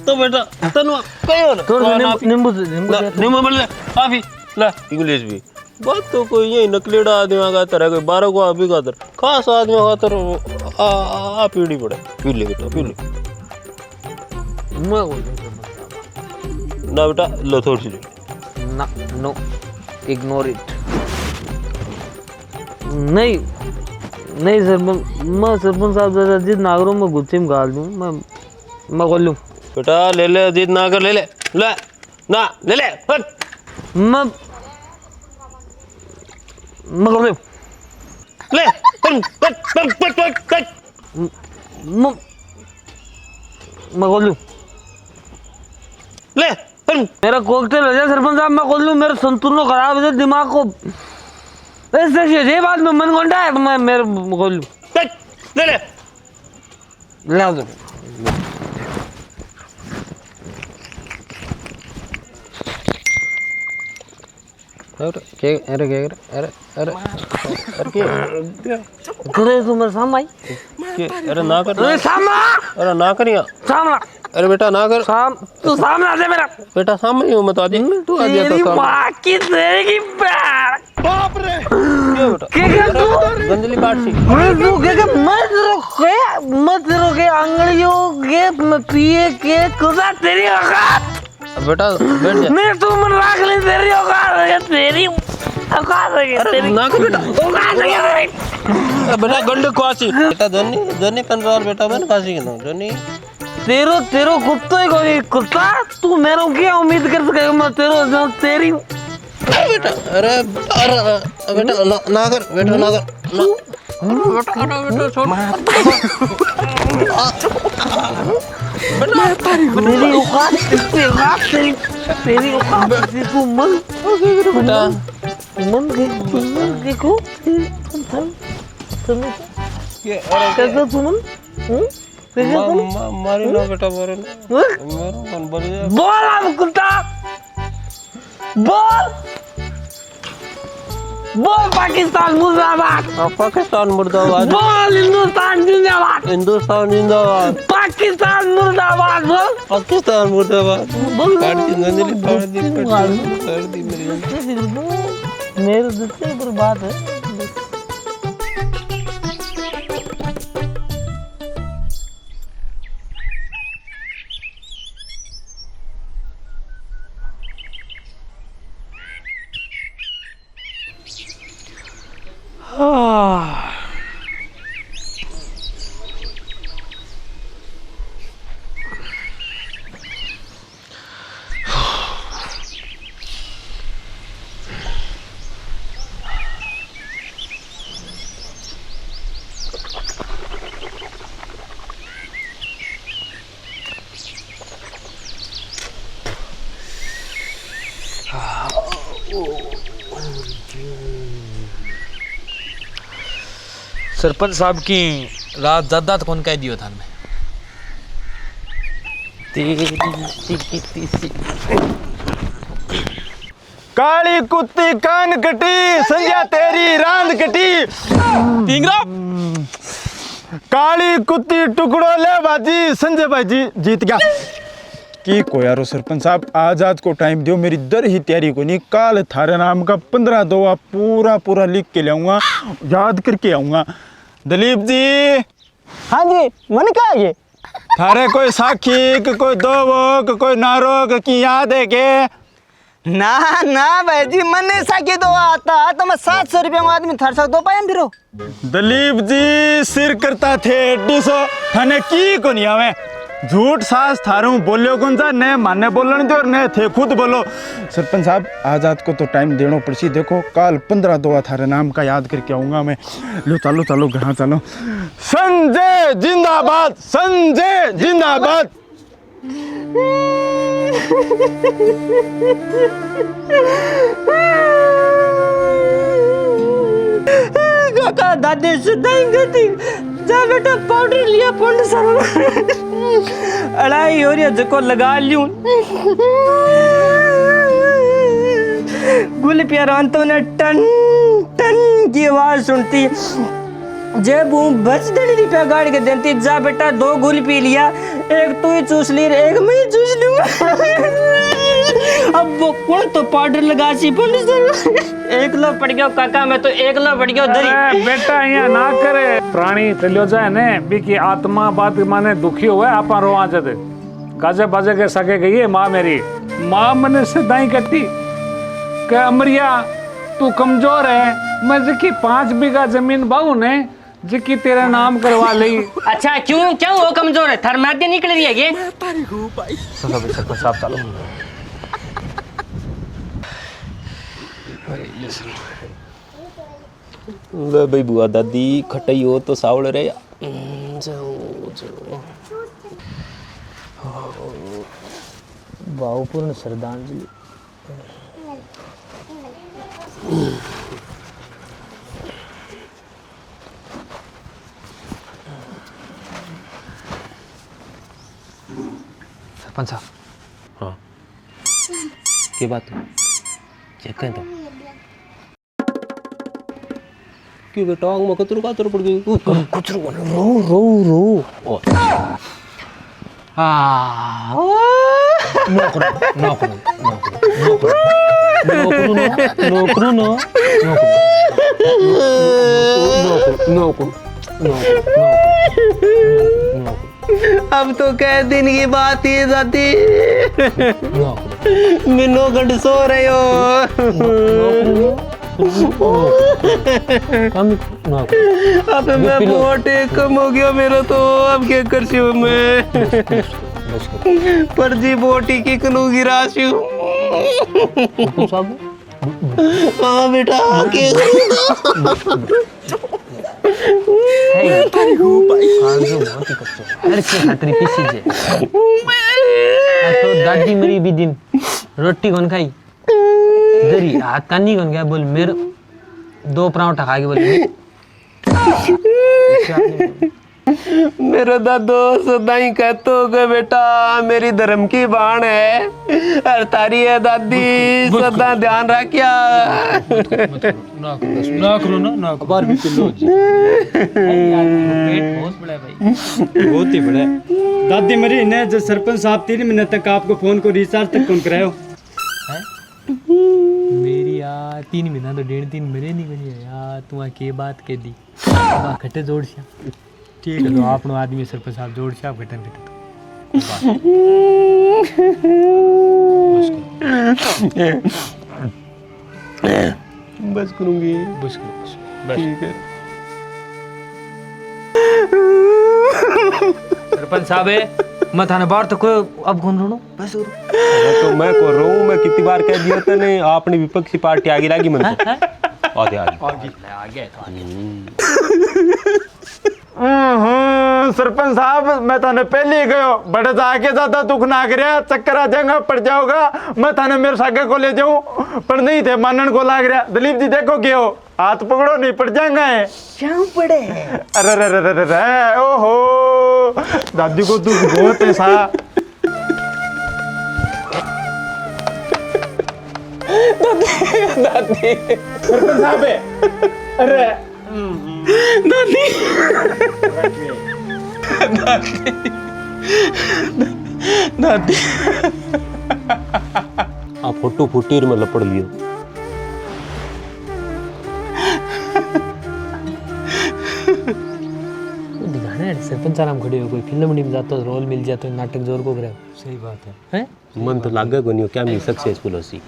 तो बेटा तनु कयो ना थोड़ा नींबू बोल ले काफी ले इंग्लिश भी बात तो कोई ये नकलीड़ा आदमी का तरह कोई 12 को अभी का तर खास आदमी का तर आ पीड़ी पड़े पी ले बेटा पी ले मैं ना बेटा लो थोड़ी सी ना नो इग्नोर इट नहीं नहीं सरपंच मैं सरपंच साहब दादा जिद नागरों में गुच्छे में गाल दूँ मैं खोल लूँ बेटा ले ले जिद नागर ले ले ले ना ले ले मैं खोल लूँ ले मैं खोल लूँ ले मेरा कॉकटेल हो जाए सरपंच साहब मैं खोल लूँ मेरा संतुलन खराब हो जाए दिमाग को ऐसे ये बात में मन गोंडा है मैं मेरे खोल लूँ ले ले ला दो करे तुम सामाई अरे ना कर अरे सामा अरे ना करिया सामना अरे बेटा ना कर तू सामने आ जा मेरा बेटा सामने ही हूँ मैं तो आज तू आ जा तेरी तो माँ की तेरी पैर बाप रे क्या तू गंदली बात सी अरे तू क्या मत रोके अंगड़ियों के पिए के खुदा तेरी औकात बेटा बैठ जा मैं तू मन राख ले तेरी औकात है तेरी औकात है तेरी ना कर बेटा औकात है बेटा गंड क्वासी बेटा दोनी कंट्रोल बेटा बन क्वासी के दोनी तेरो कुत्ता ही कोई कुत्ता तू मेरे क्या उम्मीद कर सकेगा मैं तेरो जो तेरी बेटा अरे बेटा ना कर बेटा ना कर बेटा छोड़ मेरी औकात तेरी औकात तू मन बेटा मन देखो कैसा तू मन मारी ना बेटा मारो कौन बोल बोल अब कुत्ता बोल पाकिस्तान मुर्दाबाद पाकिस्तान मुर्दाबाद बोल हिंदुस्तान जिंदाबाद हिंदुस्तान जिंदाबाद पाकिस्तान मुर्दाबाद बोल पाकिस्तान मुर्दाबाद बोल काट दी गंदली फाड़ दी मेरे दिल से बर्बाद है सरपंच साहब की रात ज्यादा तो कौन कह दियो था मैं काली कुत्ती कान कटी संध्या तेरी रांद कटी काली कुत्ती टुकड़ो ले बाजी संजय भाई जी जीत गया की को यारो सरपंच साहब आजाद को टाइम दियो मेरी दर ही तैयारी को नहीं काल थारे नाम का 15 दोआ पूरा लिख के लाऊंगा याद करके आऊंगा दलीप जी हाँ जी मन क्या है ये थारे कोई साखी कोई दोवो कोई नारो की याद है के ना भाई जी मन ऐसा के दो आता तो मैं 700 रुपये में आदमी थर सकता पाया फिर दलीप जी सिर करता थे 150 थाने की को नहीं आवे झूठ सास थारू बोलियो कौन सा ने माने बोलने दो और ने थे खुद बोलो सरपंच साहब आजाद को तो टाइम देना पड़सी देखो काल 15 दोआ थारे नाम का याद करके आऊंगा मैं लो चलो घर चलो संजय जिंदाबाद संजय जिंदाबाद काका दादी से गति जा बेटा पाउडर लिया पंड सर अड़ाई हो रही जको लगा लियूं गुल प्यारा तो ने टन की आवाज सुनती जब वो बच 1.5 रुपया गाड़ के देती जा बेटा 2 गुल पी लिया एक तू ही चूस ली एक मैं ही चूस लूंगा अब वो कौन तो पाउडर लगा सी पंड सर एक लो पड़ गयो काका मैं तो एक लो पड़ गयो दरी बेटा यहाँ ना करे प्राणी चलियो जाए ने बीकी आत्मा बात माने दुखी हुए आपा रोआ जद गाजे बाजे के सके गई है माँ मेरी माँ मने सिद्धाई कहती कि अमरिया तू कमजोर है मैं जिकी 5 बीघा जमीन बाहू ने जिकी तेरा नाम करवा ली अच्छा क्यों क्या वो कमजोर है थर मैदे निकल रही है ये साहब चलो भाई बुआ दादी खटाई हो तो सावड़ रे भावपूर्ण श्रद्धांजलि सरपंच साहब हाँ क्या बात है चेक करें तो क्यों बेटा आग में कतरू कातर पड़ गई कुछ रो रो रो अब तो कह दिन की बात ही जाती मिनो घंटे सो रहे हो अब मैं बहुत कम हो गया मेरा तो अब क्या कर सी हूँ मैं पर जी बोटी की कनू गिरा सी हूँ हाँ बेटा तो दादी मेरी भी दिन रोटी कौन खाई दरी हाथ कानी कौन गया बोल मेरे 2 पराठा खा के बोल मेरा दादो सदा ही कहते हो बेटा मेरी धर्म की बाण है और तारी है दादी सदा ध्यान रखिया ना करो ना बार भी पिल्लो जी पेट बहुत बड़ा है भाई बहुत ही बड़ा है दादी मेरी ने जो सरपंच साहब 3 महीने तक आपको फोन को रिचार्ज तक कौन करायो मेरी यार 3 महीना तो 1.5 मेरे नहीं बनी है यार तुम के बात कह दी खट्टे जोड़ छा ठीक है तो आपनो आदमी सरपंच साहब जोड़ छा घटन बस करूंगी बस ठीक है सरपंच साहब है मैं थाने बाहर तो कोई अब कौन रोनो बस तो मैं को रो मैं कितनी बार कह दिया था ने आपने विपक्षी पार्टी आगे लागी मन को आगे सरपंच साहब मैं थाने पहले ही गयो बड़े जाके ज्यादा दुख ना करया चक्कर आ जाएगा पड़ जाओगा मैं थाने मेरे सागे को ले जाऊं पर नहीं थे मानन को लाग रहा दिलीप जी देखो क्या हो हाथ पकड़ो नहीं पड़ जाएगा है क्यों पड़े अरे रे रे रे रे ओहो दादी को दुख बहुत है सा दादी सरपंच साहब अरे दादी दादी आप फोटो फुटीर में लपड़ लियो सरपंच आराम खड़े हो कोई फिल्म में जाता तो रोल मिल जाता तो नाटक जोर को करे सही बात है मन तो लागे को नहीं क्या मैं सक्सेसफुल होसी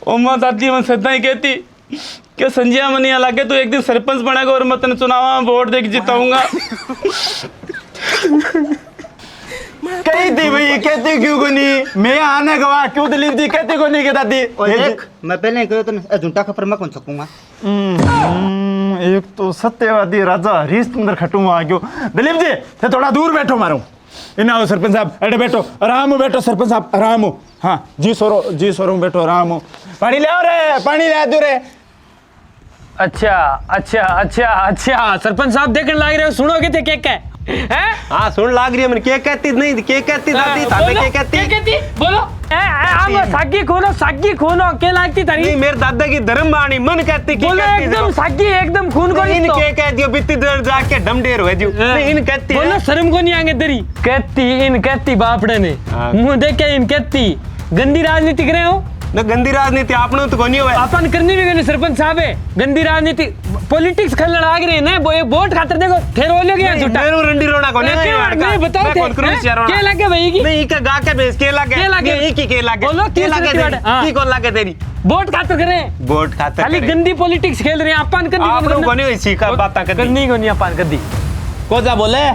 ओमा दादी मैं सदा ही कहती कि संजय मनिया लागे तो एक दिन सरपंच बनेगा और मैं तेने चुनाव में वोट देके जिताऊंगा कही थी भाई कहती क्यों को नहीं मैं आने गवा क्यों दिलीप जी कहती को नहीं के दादी मैं पहले कहो तो झूठा खबर मैं कौन सकूंगा एक तो सत्यवादी राजा हरिश्चंद्र खटू आ गयो दिलीप जी थे थोड़ा दूर बैठो मारो इना हो सरपंच साहब अरे बैठो आराम हो बैठो सरपंच साहब आराम हो हाँ जी सोरो बैठो आराम हो पानी ले आओ रे पानी ले आ दो रे अच्छा अच्छा अच्छा अच्छा सरपंच साहब देखने लाग रहे हो सुनोगे थे क्या क्या हैं हाँ सुन लाग रही है मैंने क्या कहती नहीं क्या कहती दादी थाने क्या कहती बोलो आप सागी खूनो के लागती तारी नहीं मेरे दादा की धर्म बाणी मन कहती बोलो एकदम सागी एकदम खून को इन क्या कहती हो बित्ती देर जाके डमडेर हो जो इन कहती बोलो शर्म को नहीं आगे तेरी कहती इन कहती बापड़े ने मुंह देख के इन कहती गंदी राजनीति करे हो ना गंदी राजनीति आपने तो कोनी होए अपन करनी भी गने सरपंच साहब है गंदी राजनीति पॉलिटिक्स खेलने लाग रहे हैं ना वो वोट खातिर देखो फिर हो लोगे यार झूठा मेरे रंडी रोना कोनी मैं बताओ क्या लगे भाई की नहीं का गा के बेच के लगे एक ही के लगे बोलो के लगे की कौन लगे तेरी वोट खातिर करे वोट खातिर खाली गंदी पॉलिटिक्स खेल रहे हैं अपन कर आपने कोनी होई सीखा बातें करनी कोनी अपन कर दी कोजा बोले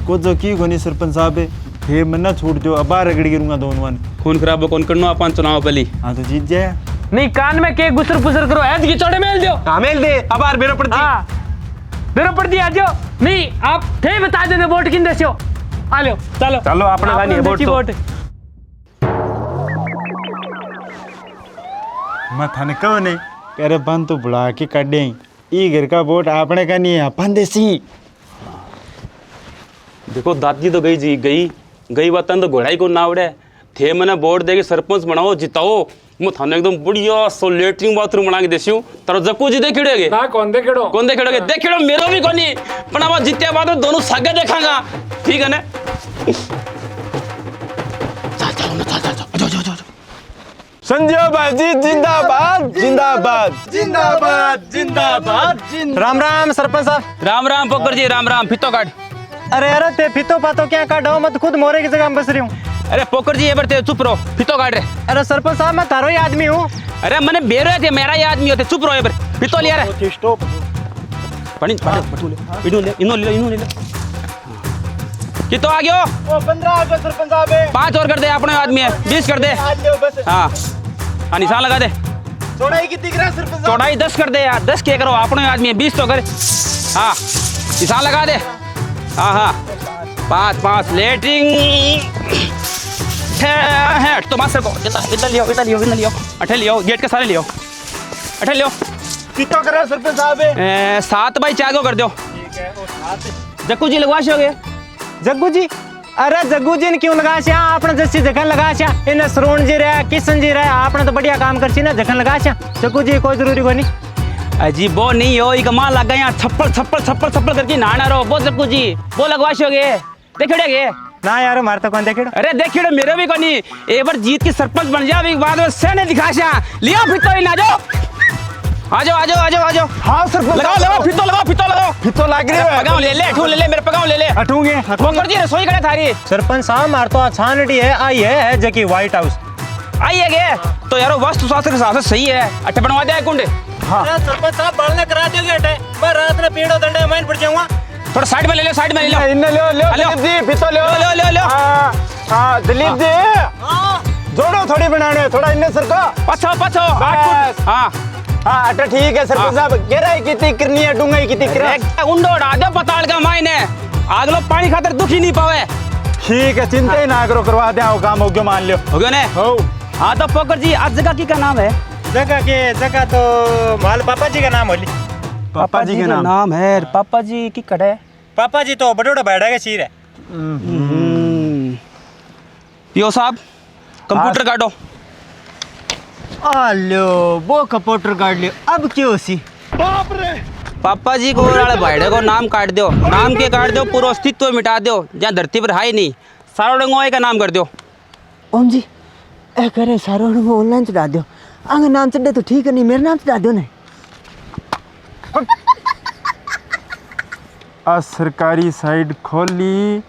कोजो की कोनी सरपंच साहब हे मन्ना छोड़ दो अब रगड़ गिरूंगा दोनों खून खराब कौन करनो अपन चुनाव पहली हाँ तो जीत जाए नहीं कान में के गुसर पुसर करो ऐद की चौड़े मेल दो हाँ मेल दे अब आर मेरा पड़ती मेरा पड़ती आ जाओ नहीं आप थे बता देना वोट किन देशो आ लो चलो चलो अपना गानी वोट मैं थाने कहो नहीं अरे बन तो बुला के काटे ई घर का वोट आपने का नहीं है अपन देसी देखो दादी तो गई जी गई वतन तो घोड़ा ही को ना उड़े थे मैंने वोट देके सरपंच बनाओ जिताओ मैं थाने एकदम बढ़िया सो लेटरिन बाथरूम बना के देसियो तारो जकूजी देखिड़ेगे ना कौन देखिड़ो देखिड़ो मेरो भी कोनी पण अब जित्या बाद में दोनों सागे देखांगा ठीक है ना संजय बाजी जिंदाबाद जिंदाबाद जिंदाबाद जिंदाबाद राम राम सरपंच साहब। राम पोकर जी राम फितो काट। अरे अरे ते फितो पातो क्या काटो, मैं तो खुद मोरे की जगह में बस रही हूँ। अरे पोकर जी ये बरते चुप रहो फितो काट रहे। अरे सरपंच साहब मैं तारो ही आदमी हूँ। अरे मैंने बेरो है मेरा ही आदमी होते चुप रहो ये बर फितो लिया रे स्टॉप पानी इनो ले कितो आ गयो 15 आ गए सरपंच साहब। 5 और कर दे अपने आदमी है 20 कर दे। हाँ हाँ निशान लगा दे। चौड़ाई कितनी करा सरपंच साहब? चौड़ाई 10 कर दे यार 10 क्या करो अपने आदमी है 20 तो कर। हाँ निशान लगा दे। हाँ 5 लेटिंग है तो मास्टर को इधर लियो अठे लियो गेट के सारे लियो अठे लियो। कितना करा सरपंच साहब? 7 बाई 4 को कर दो। जक्कू जी लगवा शोगे जग्गू जी? अरे जग्गू जी ने क्यों लगा छा? आपने जैसी जखन लगा छा, इन्हें श्रोण जी रहा किशन जी रहा, आपने तो बढ़िया काम कर ना जखन लगा छा। जग्गू जी कोई जरूरी को नहीं। अजी वो नहीं हो एक मां लग गया छप्पल करके नहाना रहो वो जक्कू जी वो लगवा शोगे देखिड़ेगे ना यार हमारे तो कौन देखेड़ो। अरे देखिड़ो मेरे भी कोनी एक बार जीत के सरपंच बन जा एक बाद में सेने दिखा छा लियो फितो ना जाओ आ जाओ। हाँ सरपंच लगाओ फितो लाग रही है। पगाव ले ले मेरे पगाव ले ले अठूंगे पोकर जी रसोई करे थारी। सरपंच साहब मार तो छानटी है आई है जकी व्हाइट हाउस आई है गे तो यारो वास्तु शास्त्र के हिसाब से सही है अट्ठे बनवा दे कुंड। हाँ सरपंच साहब बढ़ने करा दोगे अटे मैं रात में पेड़ों डंडे माइन पड़ जाऊंगा। थोड़ा साइड में ले लो इन्हें लो दिलीप जी फितो लो। हाँ दिलीप जी जोड़ो थोड़ी बनाने थोड़ा इन्हें सरको पछो हाँ अच्छा ठीक है सरपंच साहब गहराई कितनी करनी है डूंगाई कितनी कर उंडो उड़ा दे पताल का मायने आगलो पानी खातर दुखी नहीं पावे। ठीक है चिंता ही ना करो करवा दे आओ काम हो गया मान लो हो गया ने हाँ तो पोकर जी आज जगह की का नाम है? जगह तो माल पापा जी का नाम होली। पापा जी के नाम है पापा जी की कड़े पापा जी तो बड़ोड़ा बैठा के शीर है। पियो साहब कंप्यूटर काटो। आलो वो कंप्यूटर काट लियो अब क्यों सी बाप रे पापा जी को वाले भाईडे को नाम काट दो नाम के काट दो पूरा अस्तित्व मिटा दो जहाँ धरती पर है नहीं सारो डंगोए का नाम कर दो। ओम जी ए करे सारो डंगो ऑनलाइन चढ़ा दो अंग नाम चढ़े तो ठीक है नहीं मेरा नाम चढ़ा दो ना। आज सरकारी साइट खोली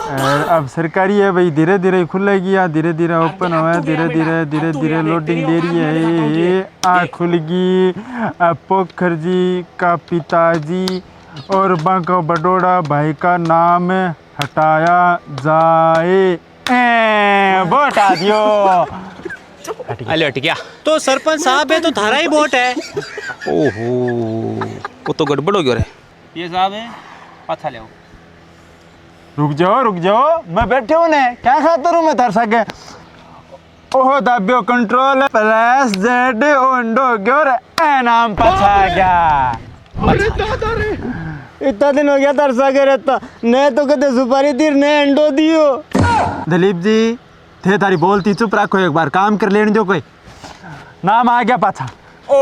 अब सरकारी है भाई धीरे धीरे खुलेगी या धीरे धीरे ओपन हुआ है धीरे धीरे लोडिंग दे रही है। आ खुल गई। पोखर जी का पिताजी और बांका बडोड़ा भाई का नाम हटाया जाए। वोट आ दियो। अले हट गया तो सरपंच साहब है तो थारा ही वोट है। ओहो वो तो गड़बड़ हो गया रे ये साहब है अच्छा ले रुक जाओ मैं बैठे हूँ ने क्या खातर हूँ मैं थार सके। ओहो दाबियो कंट्रोल प्लस जेड ओंडो ग्योर ए नाम पछा गया। इतना दिन हो गया तार सके रहता ने तो कदे सुपारी तीर ने अंडो दियो। दिलीप जी थे तारी बोलती चुप रखो एक बार काम कर लेने दो कोई नाम आ गया पाछा। ओ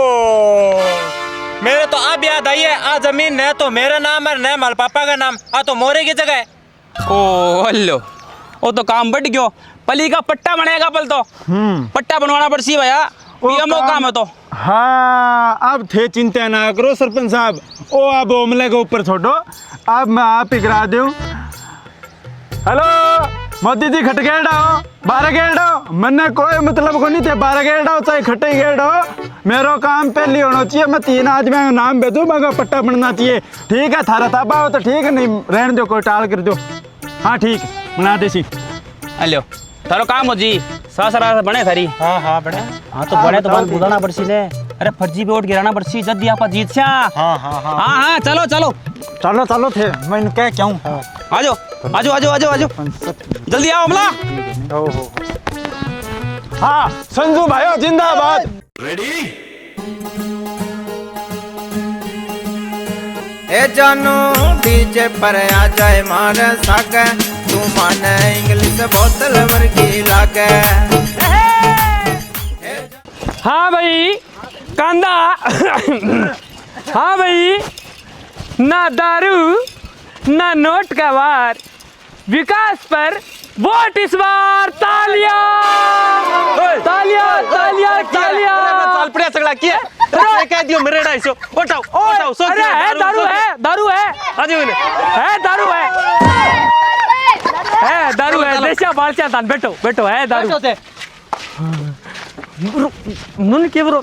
मेरे तो अब याद आई है आ जमीन न तो मेरा नाम है न माल पापा का नाम आ तो मोरे की जगह है। ओ हल्लो वो तो काम बढ़ गयो पली का पट्टा बनेगा पल तो पट्टा बनवाना पड़सी भैया पीएमओ काम है तो। हाँ अब थे चिंता ना करो सरपंच साहब ओ अब ओमले के ऊपर छोड़ो अब मैं आप ही करा दूं। हेलो मोदी जी खट गेड़ आओ 12 गेड़ आओ मन्ने कोई मतलब को नहीं थे 12 गेड़ आओ चाहे खटे गेड़ आओ मेरो काम पहले होना चाहिए। मैं 3 आदमी का नाम भेजू मगर पट्टा बनना चाहिए ठीक है थारा ताबा हो तो ठीक है नहीं रहने दो कोई टाल कर दो। हाँ ठीक है बना दे सी। हेलो थारो काम हो जी सासरा बने थारी। हाँ बड़े हाँ तो बड़े तो बात बुलाना पड़सी ने अरे फर्जी पे वोट गिराना पड़सी जल्दी आपा जीत छा। हाँ चलो थे मैं क्या क्यों आजो जल्दी आओ अमला। हाँ संजू भाइयों जिंदाबाद। रेडी ए जानू डीजे पर आ जाए मार सके तू माने इंग्लिश बोतल वर्गी लागे। हाँ भाई कांदा हाँ भाई ना दारू ना नोट का वार, विकास पर वोट इस बार। तालियां तालियां तालियां तालियां। साल पड़िया सगला किया कह दियो मेरे 250 उठाओ उठाओ सो। अरे है दारू है दारू है आजी मैंने है दारू है दारू है देशिया बालचा तान बैठो बैठो है दारू मुन के ब्रो।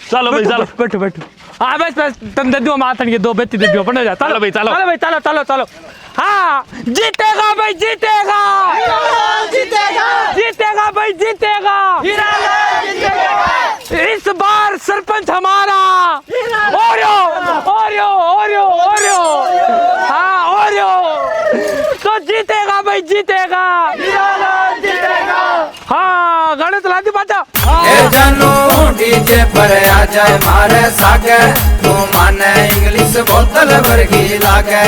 चलो भाई चलो बैठो बैठो। हाँ बस बस तुम दे दो माथन के 2 बेती दे दो अपने जा। चलो भाई चलो चलो भाई चलो चलो चलो। हाँ जीतेगा भाई जीतेगा जीतेगा जीतेगा भाई जीतेगा इस बार सरपंच हमारा ओरियो ओरियो ओरियो ओरियो। हाँ ओरियो तो जीतेगा भाई जीतेगा जीतेगा। हाँ गणेश लादी बाजा। ए जानू डीजे पर आ जाए मारे सागे, तू माने इंग्लिश बोतल वर्गी लागे।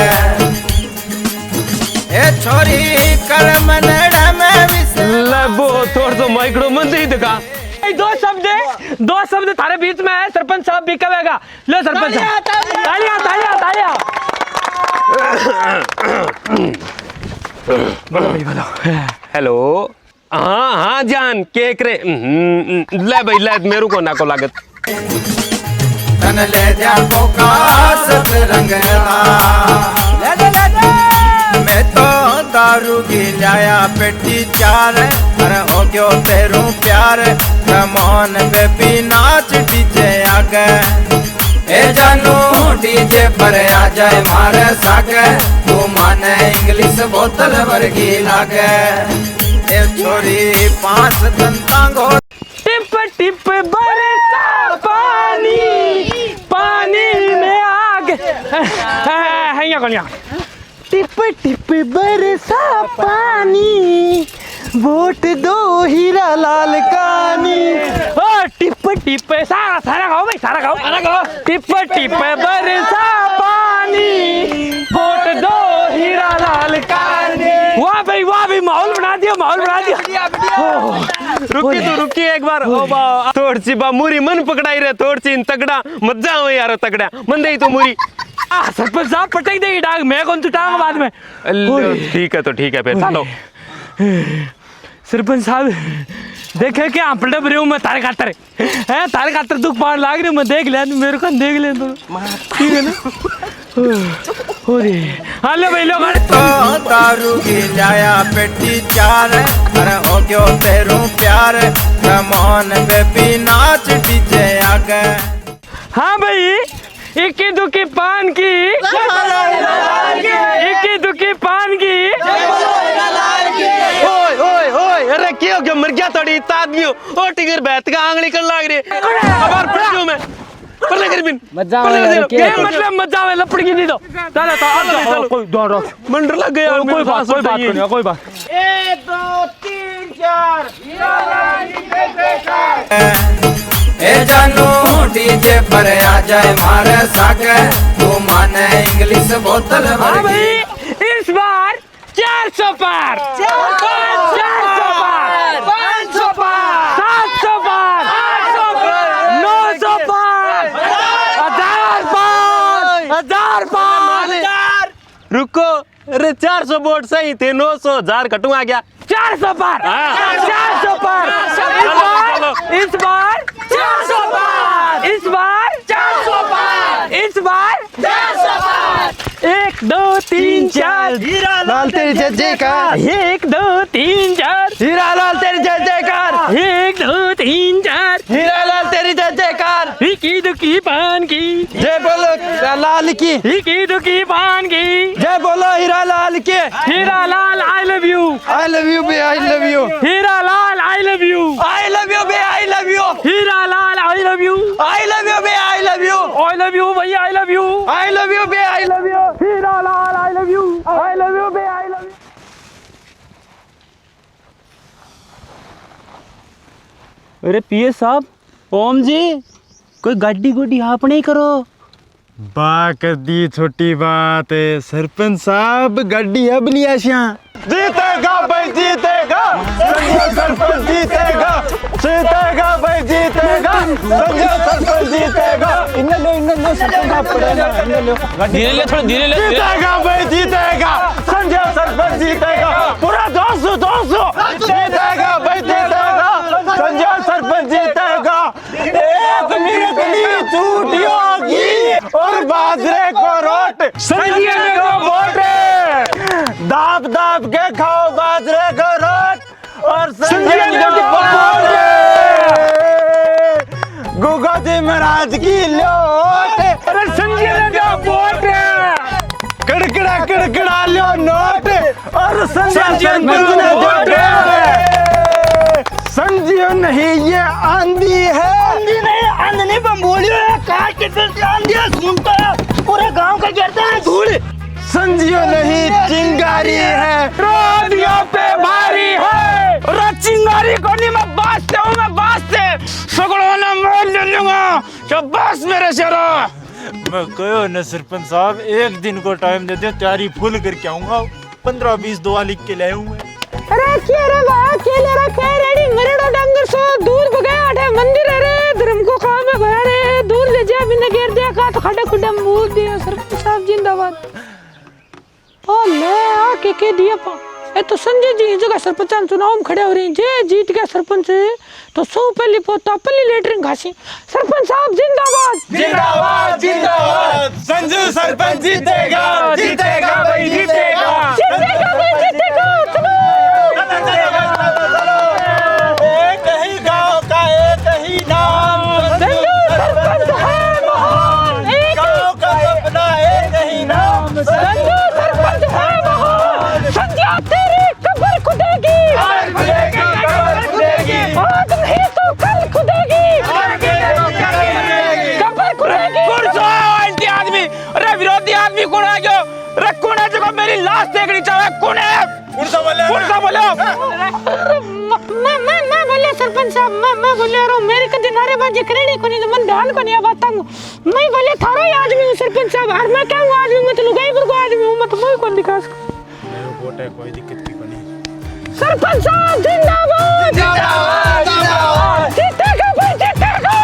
ए छोरी कर मनड़ा में विस लबो थोड़ तो माइक्रो मन ही दिखा। दो शब्द थारे बीच में है। सरपंच साहब भी कहेगा। लो सरपंच साहब तालियां तालियां तालियां। बोलो भाई बोलो। हेलो हाँ हाँ जान के करे ले भाई ले मेरे को ना को लागत तन ले जा कोका सतरंगला ले दे मैं तो दारू की लाया पेटी 4 अरे हो गयो तेरू प्यार कमान बेबी नाच डीजे आगे। ए जानू डीजे पर आ जाए मारे सागे, तू माने इंग्लिश बोतल वर्गी लागे। ए छोरी 5 दंतांगो टिप टिप बरसा पानी पानी में आग है कौन टिप टिप बरसा पानी वोट दो हीरा लाल कानी। ओ टिप टिप सारा सारा गाओ भाई सारा गाओ टिप टिप बरसा पानी वोट दो हीरा लाल कानी। वाह भाई माहौल बना दिया माहौल बना दिया। रुकी तो रुकी एक बार ओ बा थोड़ सी बा मुरी मन पकड़ाई रे थोड़ सी तगड़ा मजा हो यार तगड़ा मन दे तो मुरी सरपंच साहब पटक देगी डांग मैं कौन तू टांग बाद में। ठीक है तो ठीक है फिर चलो। सरपंच साहब देखे क्या पलटे भरे मैं तारे खातर है तारे खातर दुख पार लाग रही मैं देख ले मेरे को देख ले तो ठीक है ना। हेलो भाई लोग तो दारू की लाया पेटी 4 अरे हो गयो तेरू प्यार कमान बेबी नाच डीजे आगे। हाँ भाई इक्की दुखी पान की इक्की दुखी पान की। ओए ओए ओए अरे क्या हो गया मर गया थोड़ी आदमी हो ओ टिगर बैठ का आंगली कर लाग रही अब पड़ गयो मैं पर लग बिन मजा मतलब मजा में लपड़ की नहीं दो चलो चलो कोई दौड़ रख मंडर लग गया कोई बात नहीं कोई बात। 1 2 3 4 ए जानू डीजे पर आ जाए मारे सागे, तू माने इंग्लिश बोतल वर्गी। इस बार 400 पार 400 पार 500 पार 700 पार 900 पार 1000 पार। रुको अरे 400 वोट सही थे 900 1000 कटू आ गया 400 पार 400 पार इस बार 400 पार इस बार 400 पार इस बार 400 पार 1 2 3 4 हीरा लाल तेरी जय जयकार 1 2 3 4 हीरा लाल तेरी जय जयकार 1 2 3 4 हीरा लाल तेरी जय जयकार। इक्की दुखी पान की जय बोलो लाल की इक्की दुखी पान की जय बोलो हीरा लाल के। Hira Lal I love you बे I love you Hira Lal I love you बे I love you Hira Lal I love you बे आई लव यू भैया आई लव यू बे I love you Hira Lal I love you बे आई लव यू। अरे पीए साहब ओम जी कोई गाड़ी गुड्डी आपने ही करो। बा कर दी छोटी बात सरपंच साहब गाड़ी अब नहीं आशिया जीतेगा भाई जीतेगा, संजय सरपंच जीतेगा, जीतेगा भाई जीतेगा, संजय सरपंच जीतेगा। इन्हें लो सरपंच साहब पड़ेगा, इन्हें लो धीरे ले, थोड़ा धीरे ले। जीतेगा भाई जीतेगा, संजय सरपंच जीतेगा, पूरा 200 जीतेगा भाई जीतेगा, संजय सरपंच जीतेगा। एक निरगली झूठी होगी और बाजरे को रोट, संजय को वोट। दाब दाब के खाओ बाजरे को रोट और संजय को वोट। गुगा जी महाराज की लोट, अरे संजय का वोट। कड़कड़ा लो नोट और संजय ने वोट। संजय नहीं ये आंधी है, आंधी नहीं, आंधी बम्बोलियो है, काट के फिर आंधी सुनता है, पूरे गांव का गिरता है धूल। संजय नहीं चिंगारी है, रोडियों पे भारी है, और चिंगारी को नहीं मैं बाजते सगड़ों ने मोल ले लूंगा, शाबाश मेरे शेरा। मैं कहो न सरपंच साहब, एक दिन को टाइम दे दो, तैयारी फुल करके आऊंगा, 15-20 दुआ लिख के ले आऊंगा। अरे क्या रे बा केले रखे रेडी मरेडो डंगर सो दूर बगया आठे मंदिर है रे धर्म को काम है भया रे दूर ले जा बिना घेर दिया का तो खड्डे खुड्डे मूल दिया सरपंच साहब जिंदाबाद। ओ ले आ के दिया पा ए तो संजय जी इस जगह सरपंच चुनाव में खड़े हो रहे हैं, जे जीत गया सरपंच तो सौ पहली पोता पहली लेटरिंग घासी। सरपंच साहब जिंदाबाद जिंदाबाद जिंदाबाद, संजय सरपंच जीतेगा, जीतेगा भाई जीतेगा, जीतेगा भाई जीतेगा। एक ही गांव का एक ही नाम, संजय सरपंच है महान, गांव का सपना एक ही नाम, संजय सरपंच है महान। संजय तेरी कब्र खुदेगी, आज नहीं तो कल खुदेगी, कब्र खुदेगी। एंटी आदमी, अरे विरोधी आदमी कौन आ गया? अरे कौन है जो मेरी लाश देखनी चाहे? कौन है? कौन सा बोले? मैं बोले सरपंच साहब, मैं बोले रो मेरे कदी नारेबाजी करनी को नहीं, मन ध्यान को नहीं बात हूं। मैं बोले थारो ही आदमी हूं सरपंच साहब, और मैं क्या हूं आदमी, मैं तो लुगाईपुर को आदमी हूं, मैं तो कोई कौन दिखा मेरे वोट है, कोई दिक्कत नहीं। सरपंच साहब जिंदाबाद जिंदाबाद जिंदाबाद, जीतेगा भाई जीतेगा,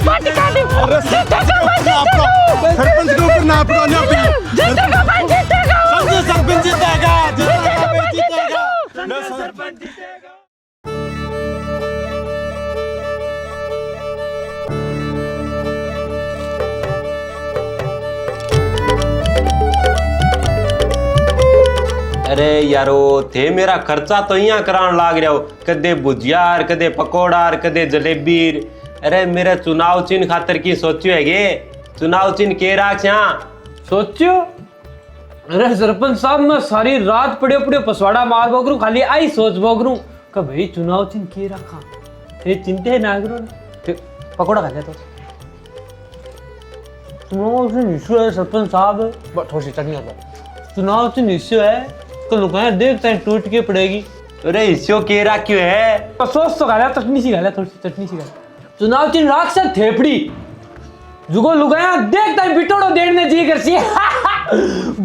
पार्टी का दे, जीतेगा भाई जीतेगा, सरपंच के ऊपर ना अपना जीतेगा भाई जीतेगा, संजय सरपंच जीतेगा, जीतेगा भाई जीतेगा, संजय सरपंच जीतेगा। अरे यारो थे मेरा खर्चा तो यहाँ करान लाग रहा हो, कदे भुजियार, कदे पकौड़ार, कदे जलेबीर। अरे मेरे चुनाव चिन्ह खातर की सोच्यो है गे? चुनाव चिन्ह के राख सोचो। अरे सरपंच साहब मैं सारी रात पड़े पसवाड़ा मार बोगरू, खाली आई सोच बोगरू कि भाई चुनाव चिन्ह के रखा थे, चिंते है ना करो पकौड़ा खा लिया तो चुनाव चिन्ह इश्यू है सरपंच साहब, थोड़ी सी चटनी आता चुनाव चिन्ह इश्यू है तो लुकाया देखते हैं टूट के पड़ेगी। अरे इस्यो के राख्यो है? तो सोच तो खा लिया, चटनी सी खा लिया, थोड़ी सी चटनी सी खा लिया। चुनाव चिन्ह राख से थेपड़ी जुगो लुगाया देखता है बिटोड़ो देने जी कर सी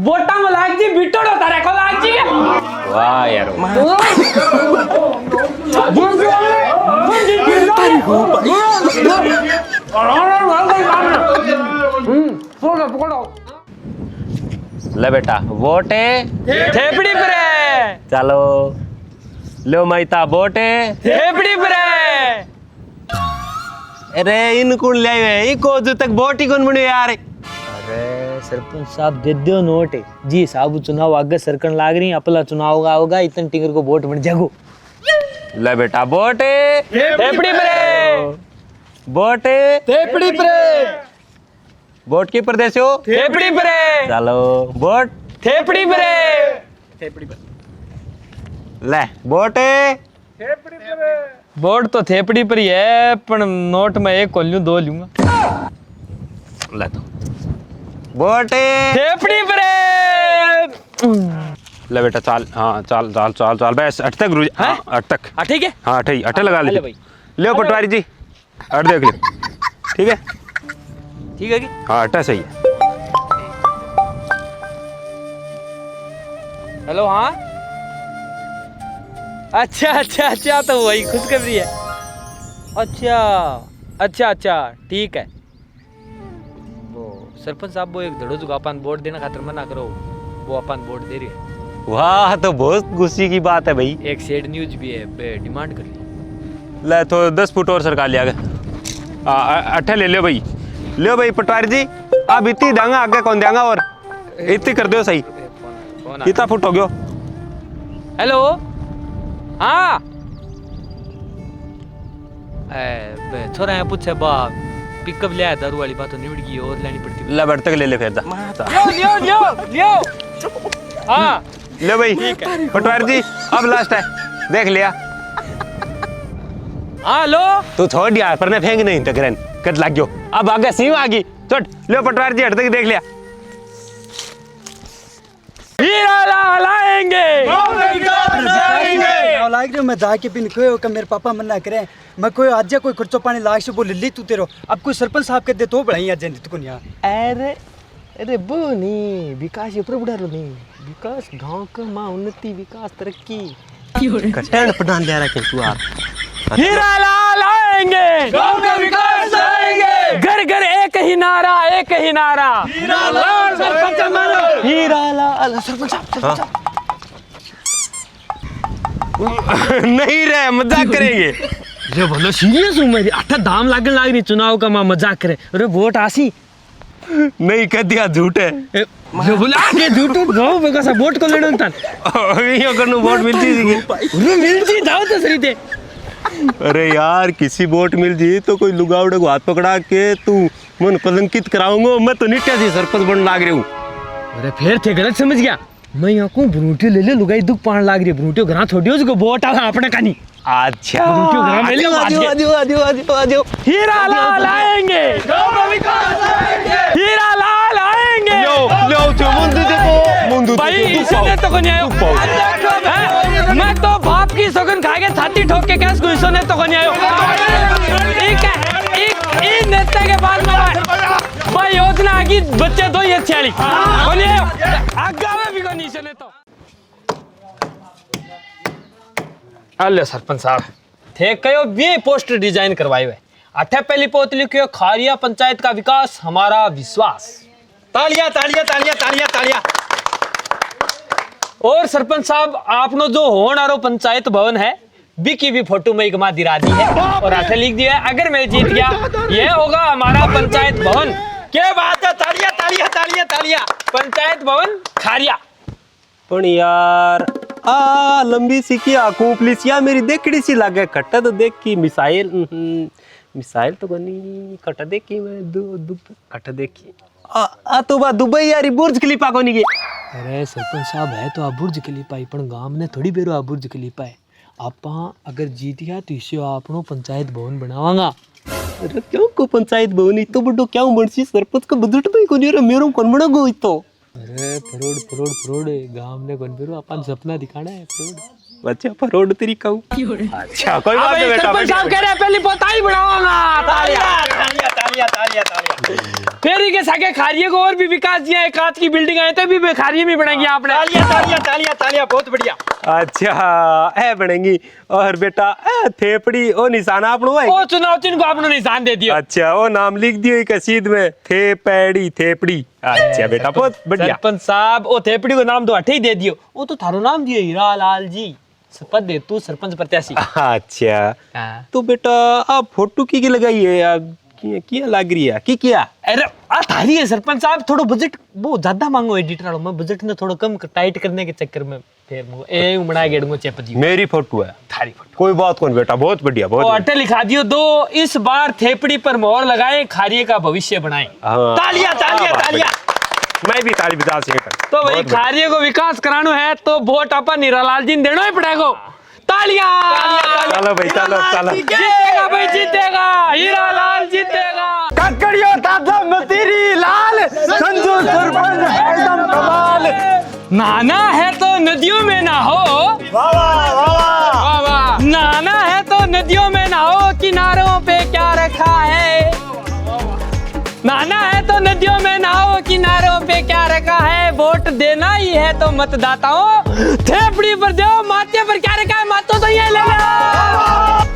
बोटा में लाग जी बिटोड़ो तारे को लाग जी। वाह यार ले बेटा वोट है थेपड़ी पर है, चलो लो माइता वोट है थेपड़ी पर है। अरे इन कौन ले आए को जो तक वोट ही कौन बने यार? अरे सरपंच साहब दे दो नोट जी साहब, चुनाव आगे सरकन लाग रही, अपना चुनाव का होगा, इतन टिंगर को वोट बन जागो। ले बेटा वोट है थेपड़ी पर है, वोट है थेपड़ी पर है, वोट के प्रदेश हो थेपड़ी पर है, चलो वोट थेपड़ी पर है, थेपड़ी पर ले वोट है थेपड़ी पर है। वोट तो थेपड़ी पर ही है, पर नोट में एक को लूं, दो लूंगा। ले तो वोट है थेपड़ी पर है। ले बेटा चाल, हाँ चाल चाल चाल चाल बस अट तक रुझ, हाँ अट तक, हाँ ठीक है, हाँ ठीक, अटे लगा ले भाई, ले पटवारी जी अट देख ले, ठीक है ठीक है कि हाँ अट्टा सही है। हेलो हाँ अच्छा अच्छा अच्छा तो वही खुशखबरी है अच्छा अच्छा अच्छा ठीक है वो सरपंच साहब वो एक धड़ोजू का अपन वोट देना खातिर मना करो वो अपन वोट दे रही है वाह तो बहुत खुशी की बात है भाई। एक सेड न्यूज भी है डिमांड कर ली ले तो 10 फुट और सरकार लिया गया अट्ठे ले लो भाई पटवारी जी आप इतनी देंगे आगे कौन देंगा और इतनी कर दो सही कितना फुट हो गयो। हेलो हाँ छोरा यहाँ पूछे बा पिकअप ले आया दारू वाली बात तो निबड़ गई और लेनी पड़ती ले बढ़ तक ले फिर लियो हाँ ले भाई पटवारी जी अब लास्ट है देख लिया हाँ लो तू छोड़ यार पर ने फेंक नहीं टकरन कट लग गयो अब आगे सीव आ गई छोड़ ले पटवारी जी हट तक देख लिया हीरा लाएंगे लाग मैं जाके भी निकलो कि मेरे पापा मना करे मैं कोई आज कोई खर्चो पानी लाग से बोल ली तू तेरो अब कोई सरपंच साहब के दे तो बढ़ाई आज तू यहाँ अरे अरे वो नहीं विकास ये बुढ़ा नहीं विकास गांव का माँ उन्नति विकास तरक्की कटन पठान ले रहा तू आप हीरा लाएंगे गांव का विकास करेंगे घर घर एक ही नारा हीरा लाल सरपंच हमारा हीरा लाल सरपंच साहब नहीं रे मजाक करेंगे ये बोलो सीरियस हूँ मैं अट्ठा दाम लागन लाग रही चुनाव का माँ मजाक करे अरे वोट आसी नहीं कह दिया झूठ है ये बोला के झूठ गाँव में कैसा वोट को लेना था यो करनो वोट मिलती थी अरे मिलती जाओ तो सही थे अरे यार किसी वोट मिल जी तो कोई लुगावड़े को हाथ पकड़ा के तू मन कलंकित कराऊंगा मैं तो नित्या जी सरपंच बन लाग रही हूँ अरे फिर थे गलत समझ गया मैं यहाँ को ब्रूटी ले ले लुगाई दुख पान लाग रही ब्रूटी घर थोड़ी उसको वोट आवा अपने कहानी अच्छा हीरा लाल आएंगे हीरा लाल आएंगे भाई इसने तो नहीं आयो मैं तो बाप की सगन खा के छाती ठोक के कैस कोई सोने तो नहीं आयो ठीक है एक नेता के बाद में भाई योजना आगे बच्चे दो ही अच्छे वाली कोनी आयो आगे में भी कोनी सोने तो अल्ले सरपंच साहब थे कयो भी पोस्टर डिजाइन करवाए हुए अठे पहली पोत लिखियो खारिया पंचायत का विकास हमारा विश्वास तालियां तालियां तालियां तालियां तालियां और सरपंच साहब आपनो जो होनारो पंचायत भवन है बिकी भी फोटो में गमा दिरा दी है और ऐसे लिख दिया है अगर मैं जीत गया ये होगा हमारा पंचायत भवन क्या बात है तालियां तालियां तालियां तालियां पंचायत भवन खारिया पण यार आ लंबी सी की आंखों पुलिसिया मेरी देखड़ी सी लागे कट्टा तो देख की मिसाइल तो कोनी कट्टा देख की मैं दु कट्टा देख की आ तो बा दुबई यारी बुर्ज खलीफा कोनी के अरे सरपंच साहब है तो आप बुर्ज खलीफा ही पण गांव ने थोड़ी बेरो आप बुर्ज खलीफा है आपा अगर जीत गया तो इसे आपनो पंचायत भवन बनावांगा अरे क्यों को पंचायत भवन इतो बड़ो क्या बनसी सरपंच का बजट में कोनी रे मेरो कोन बनागो इतो अरे फरोड गांव ने कौन बेरो अपन सपना दिखाना है फरोड अच्छा फरोड तेरी कहूं अच्छा कोई बात नहीं बेटा सरपंच साहब कह रहे हैं पहली पोताई बढ़ावांगा तालियां फेरी के सके खारिये को और भी विकास दिया है कांच की बिल्डिंग आए तो भी खारिये में बनाएंगे आपने तालियां बहुत बढ़िया अच्छा है बनेंगी और बेटा थेपड़ी ओ निशाना अपनो है ओ चुनाव चिन्ह को आपने निशान दे दिया अच्छा वो नाम लिख दियो एक रसीद में थेपड़ी अच्छा बेटा बहुत बढ़िया सरपंच साहब ओ थेपड़ी को नाम तो अठे ही दे दियो वो तो थारो नाम दियो हीरा लाल जी शपथ दे तू सरपंच प्रत्याशी अच्छा तो बेटा आप फोटो की लगाई है यार क्या लग रही है की क्या अरे आ थारी है सरपंच साहब थोड़ा बजट वो ज्यादा मांगो एडिटर वालों में बजट ने थोड़ा कम टाइट करने के चक्कर में फिर मुझे ए उमड़ा गेड़ूंगा चेप जी मेरी फोटो है थारी फोटो कोई बात कौन बेटा बहुत बढ़िया बहुत अट्टे लिखा दियो दो इस बार थेपड़ी पर मोहर लगाए खारिये का भविष्य बनाए तालियां मैं भी ताली बजा से तो भाई खारिये को विकास कराना है तो वोट अपन हीरालाल जी ने देना ही पड़ेगा तालियां चलो भाई चलो जीतेगा भाई जीतेगा हीरालाल जीतेगा ककड़ियों दादा मतीरी लाल संजू सरपंच एकदम कमाल नाना है तो नदियों में ना हो नाना है तो नदियों में ना हो किनारों पे क्या रखा है नाना है तो नदियों में ना हो किनारों पे क्या रखा है वोट देना ही है तो मतदाताओं थेपड़ी पर दो, माथे पर क्या रखा है, माथो तो ये ले लो।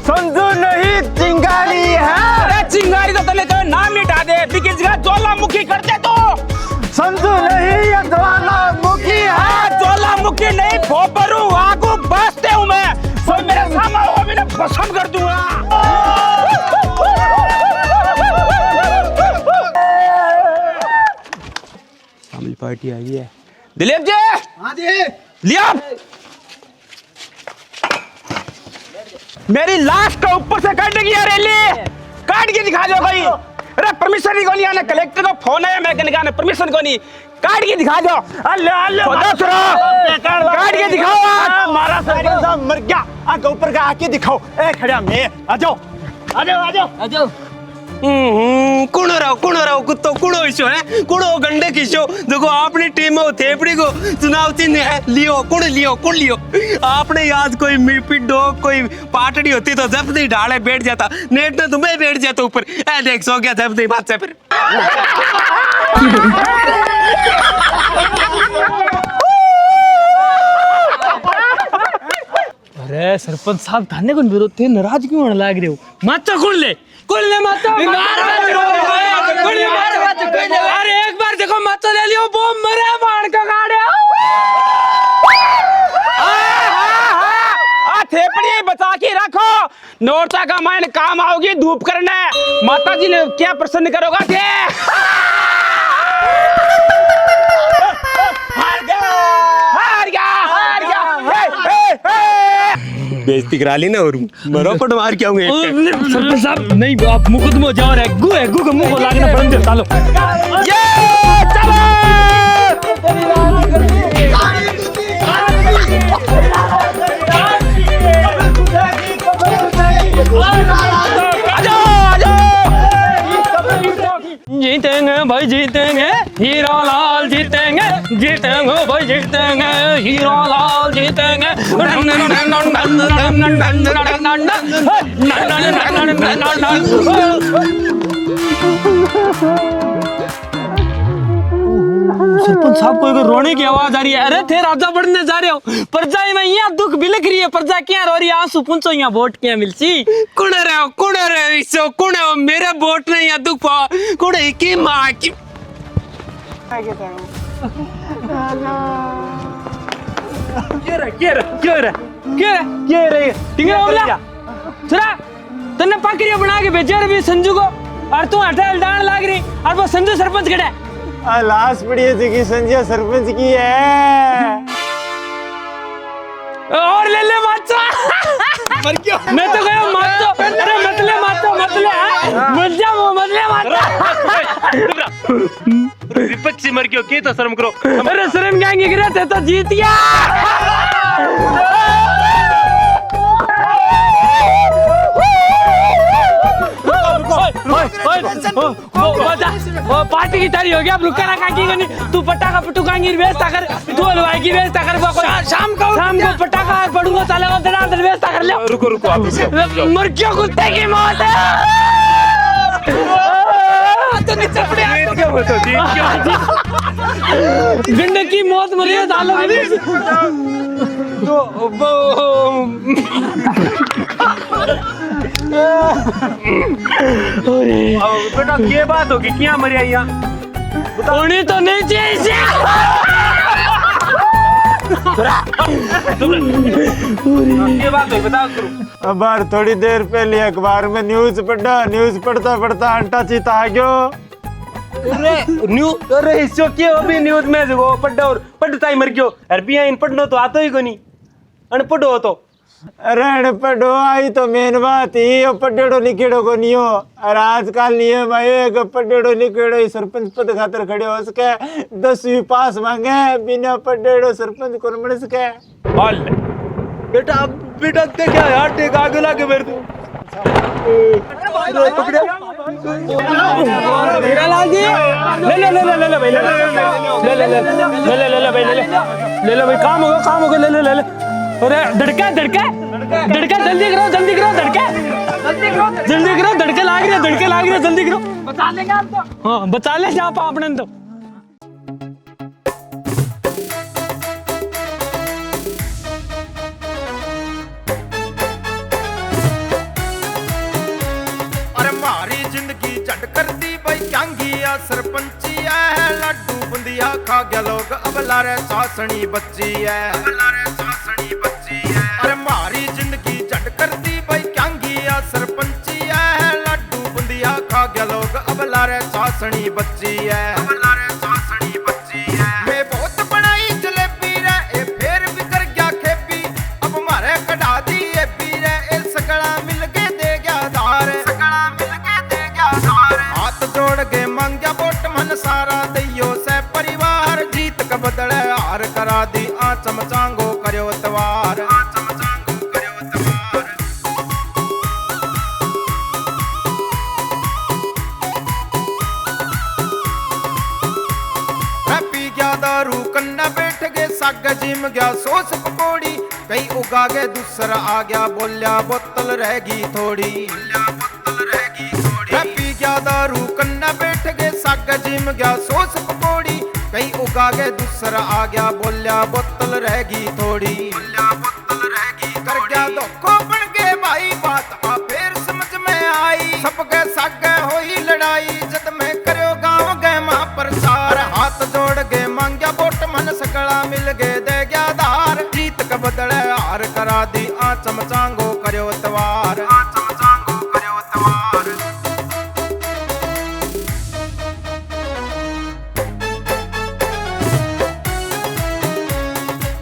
संजू नहीं चिंगारी है। अरे चिंगारी तो तले तो नाम मिटा दे, बिकी जगह ज्वालामुखी करते तो। संजू नहीं ये ज्वालामुखी है। ज्वालामुखी नहीं, भोपरू आगू बसते हूँ मैं, कोई मेरे सामने हो मैंने भस्म कर दूंगा। पार्टी आई है। दिलीप जी। हाँ जी। लिया मेरी लाश को ऊपर से काट की रैली, काट के दिखा दो भाई। अरे परमिशन को नहीं आना, कलेक्टर को फोन है, मैकेनिक ने परमिशन को नहीं, काट के दिखा दो। काट के दिखाओ। हमारा सरपंच साहब मर गया, आगे ऊपर का आके दिखाओ। ए खड़ा मैं, आ जाओ आ जाओ आ जाओ आ जाओ। कुणो राव कुत्तो कुणो इशो है, कुणो गंडे किशो देखो अपनी टीम में थेपड़ी को चुनाव चिन्ह है, लियो कुण लियो। आपने याद कोई पिड्डो कोई पाटड़ी होती तो जब नहीं ढाले बैठ जाता, नेट में तुम्हें बैठ जाता ऊपर। ए देख सो गया जब नहीं बात से फिर। अरे सरपंच साहब थाने को विरोध थे, नाराज क्यों होने लग रहे हो? माता कौन ले माता। अरे एक बार देखो माता ले लियो, वो मरे बाण का गाड़े। थेपड़ी बचा के रखो, नोटा का मायने काम आओगी धूप करने। माता जी ने क्या प्रसन्न करोगा थे? हार गया। बेइज्जती करा ली ना और मरो पट मार के आऊंगे। सरपंच साहब नहीं, आप मुकदमा जाओ रे, गु का मुंह को लागना बंद कर डालो। ये चलो जीतेंगे भाई जीतेंगे, हीरा लाल जीतेंगे, जीतेंगे भाई जीतेंगे, हीरा लाल जीतेंगे। सरपंच साहब को रोने की आवाज आ रही है। अरे थे राजा बढ़ने जा रहे हो, प्रजा में यहाँ दुख बिलख रही है, प्रजा क्या रो रही है, आंसू पूछो यहाँ वोट क्या मिलसी। कुण रहे इसो कुण मेरे वोट ने यहाँ दुख पा कुण की माँ की। तन्ने पाकरिया बना के भेजा रे संजू को, और तू हटाल डाल लाग रही, और वो संजू सरपंच खड़ा है। लाश पड़ी है कि संजय सरपंच की है। और ले माचा। पर क्यों? मैं तो गया माचा। अरे मतले माचा। विपक्षी मर क्यों की तो शर्म करो। अरे शर्म क्या गिरे थे तो जीत गया। पार्टी की तारी हो गया, अब रुका ना काकी गनी। तू पटाखा पटुकांगी व्यवस्था कर, तू हलवाई की व्यवस्था कर। शाम को पटाखा पड़ूंगा साले को दर व्यवस्था कर ले। रुको आप मुर्गियों कुत्ते की मौत है। गंडे की मौत मरी दालो बेटा ये बात होगी क्या मरिया यहाँ उन्हें तो नहीं चाहिए। ये बात है बताओ करो। अब बार थोड़ी देर पहले अखबार में न्यूज पढ़ता पढ़ता अंटा चीता आ गयो। अरे इसो क्या अभी न्यूज में जो पढ़ा और पढ़ता ही मर गयो। अरबिया इन पढ़नो तो आतो ही कोनी, अनपढ़ हो तो। अरे अनपढ़ो आई तो मेन बात ही पढ़ेड़ो लिखेड़ो को नहीं हो। और आजकल नियम आयो पढ़ेड़ो लिखेड़ो ही सरपंच पद खातर खड़े हो सके, 10वीं पास मांगे, बिना पढ़ेड़ो सरपंच को मिल सके। बेटा देखा यार टेक आगे लाके मेरे तो ले भाई काम होगा ले। अरे धड़का जल्दी करो जल्दी करो धड़के लाग रहे जल्दी करो। बचा लेंगे आप तो। हाँ बचा ले आप आपने तो। सरपंची है, लड्डू बुंदिया खा गया लोग, अब लारे सासनी बच्ची है, अब लारे सासनी बच्ची है। अरे मारी जिंदगी झट कर दी भाई क्यांगिया सरपंची है, लड्डू बुंदिया खा गया लोग, अब लारे सासनी बच्ची है, अब लारे सासनी बच्ची है। मैं बहुत बनाई जलेबी रे, ए फेर भी कर गया खेपी, अब मारे कढ़ा दी ए पी रे, ए सकड़ा मिल के दे गया धार, सकड़ा मिल के दे गया धार। हाथ जोड़ के मांग्या वोट मन सारा दैयो से परिवार, जीत का बदले हार करा दी आचम चांगो करो तवार, आचम चांगो करो तवार। पी गया दारू कन्ना बैठ गए साग जिम गया सोस पकौड़ी, कई उगा गए दूसरा आ गया बोलिया बोतल रहेगी थोड़ी, बोतल रहेगी थोड़ी। पी गया दारू कन्ना बैठ गए साग जिम गया सोस पकौड़ी, कई उगा गए दूसरा आ गया बोलिया बोतल रहेगी थोड़ी, बोतल रहेगी। कर गया धोखो बन गए भाई बात आ फिर समझ में आई, सबके सागे होई लड़ाई जद में करो गाँव गए मां प्रचार। हाथ जोड़ के मांग्या वोट मन सकला मिल गए दे गया धार, जीत का बदले हार करा दी आचम चांगो करो तवार, आचम चांगो करो तवार।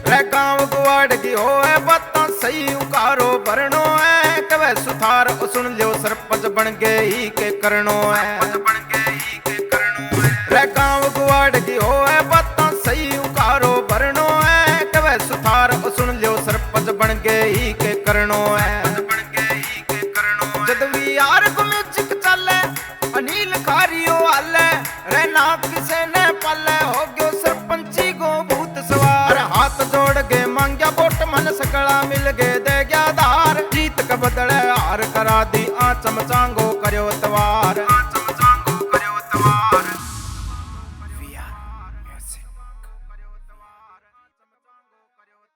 रे गाँव गुआड़ की हो है बातां सही उकारो भरनो है, कवे सुथार ओ सुन लियो सरपंच बन गए ही के करनो है, बन गए ही के करनो है। रे गाँव गुआड़ की हो है बातां सही उकारो भरनो है, कवे सुथार ओ सुन लियो सरपंच बन गए ही के करनो है, बन गए ही के करनो है। जद भी यार को म्यूजिक चले अनिल खारियो आले, रे ना किसे ने पाले हो गयो सरपंची गो भूत सवार। हाथ जोड़ के मांग्या वोट मन सकला मिल गए दे गया धार, जीत का बदले हार करा दी आचम चांगो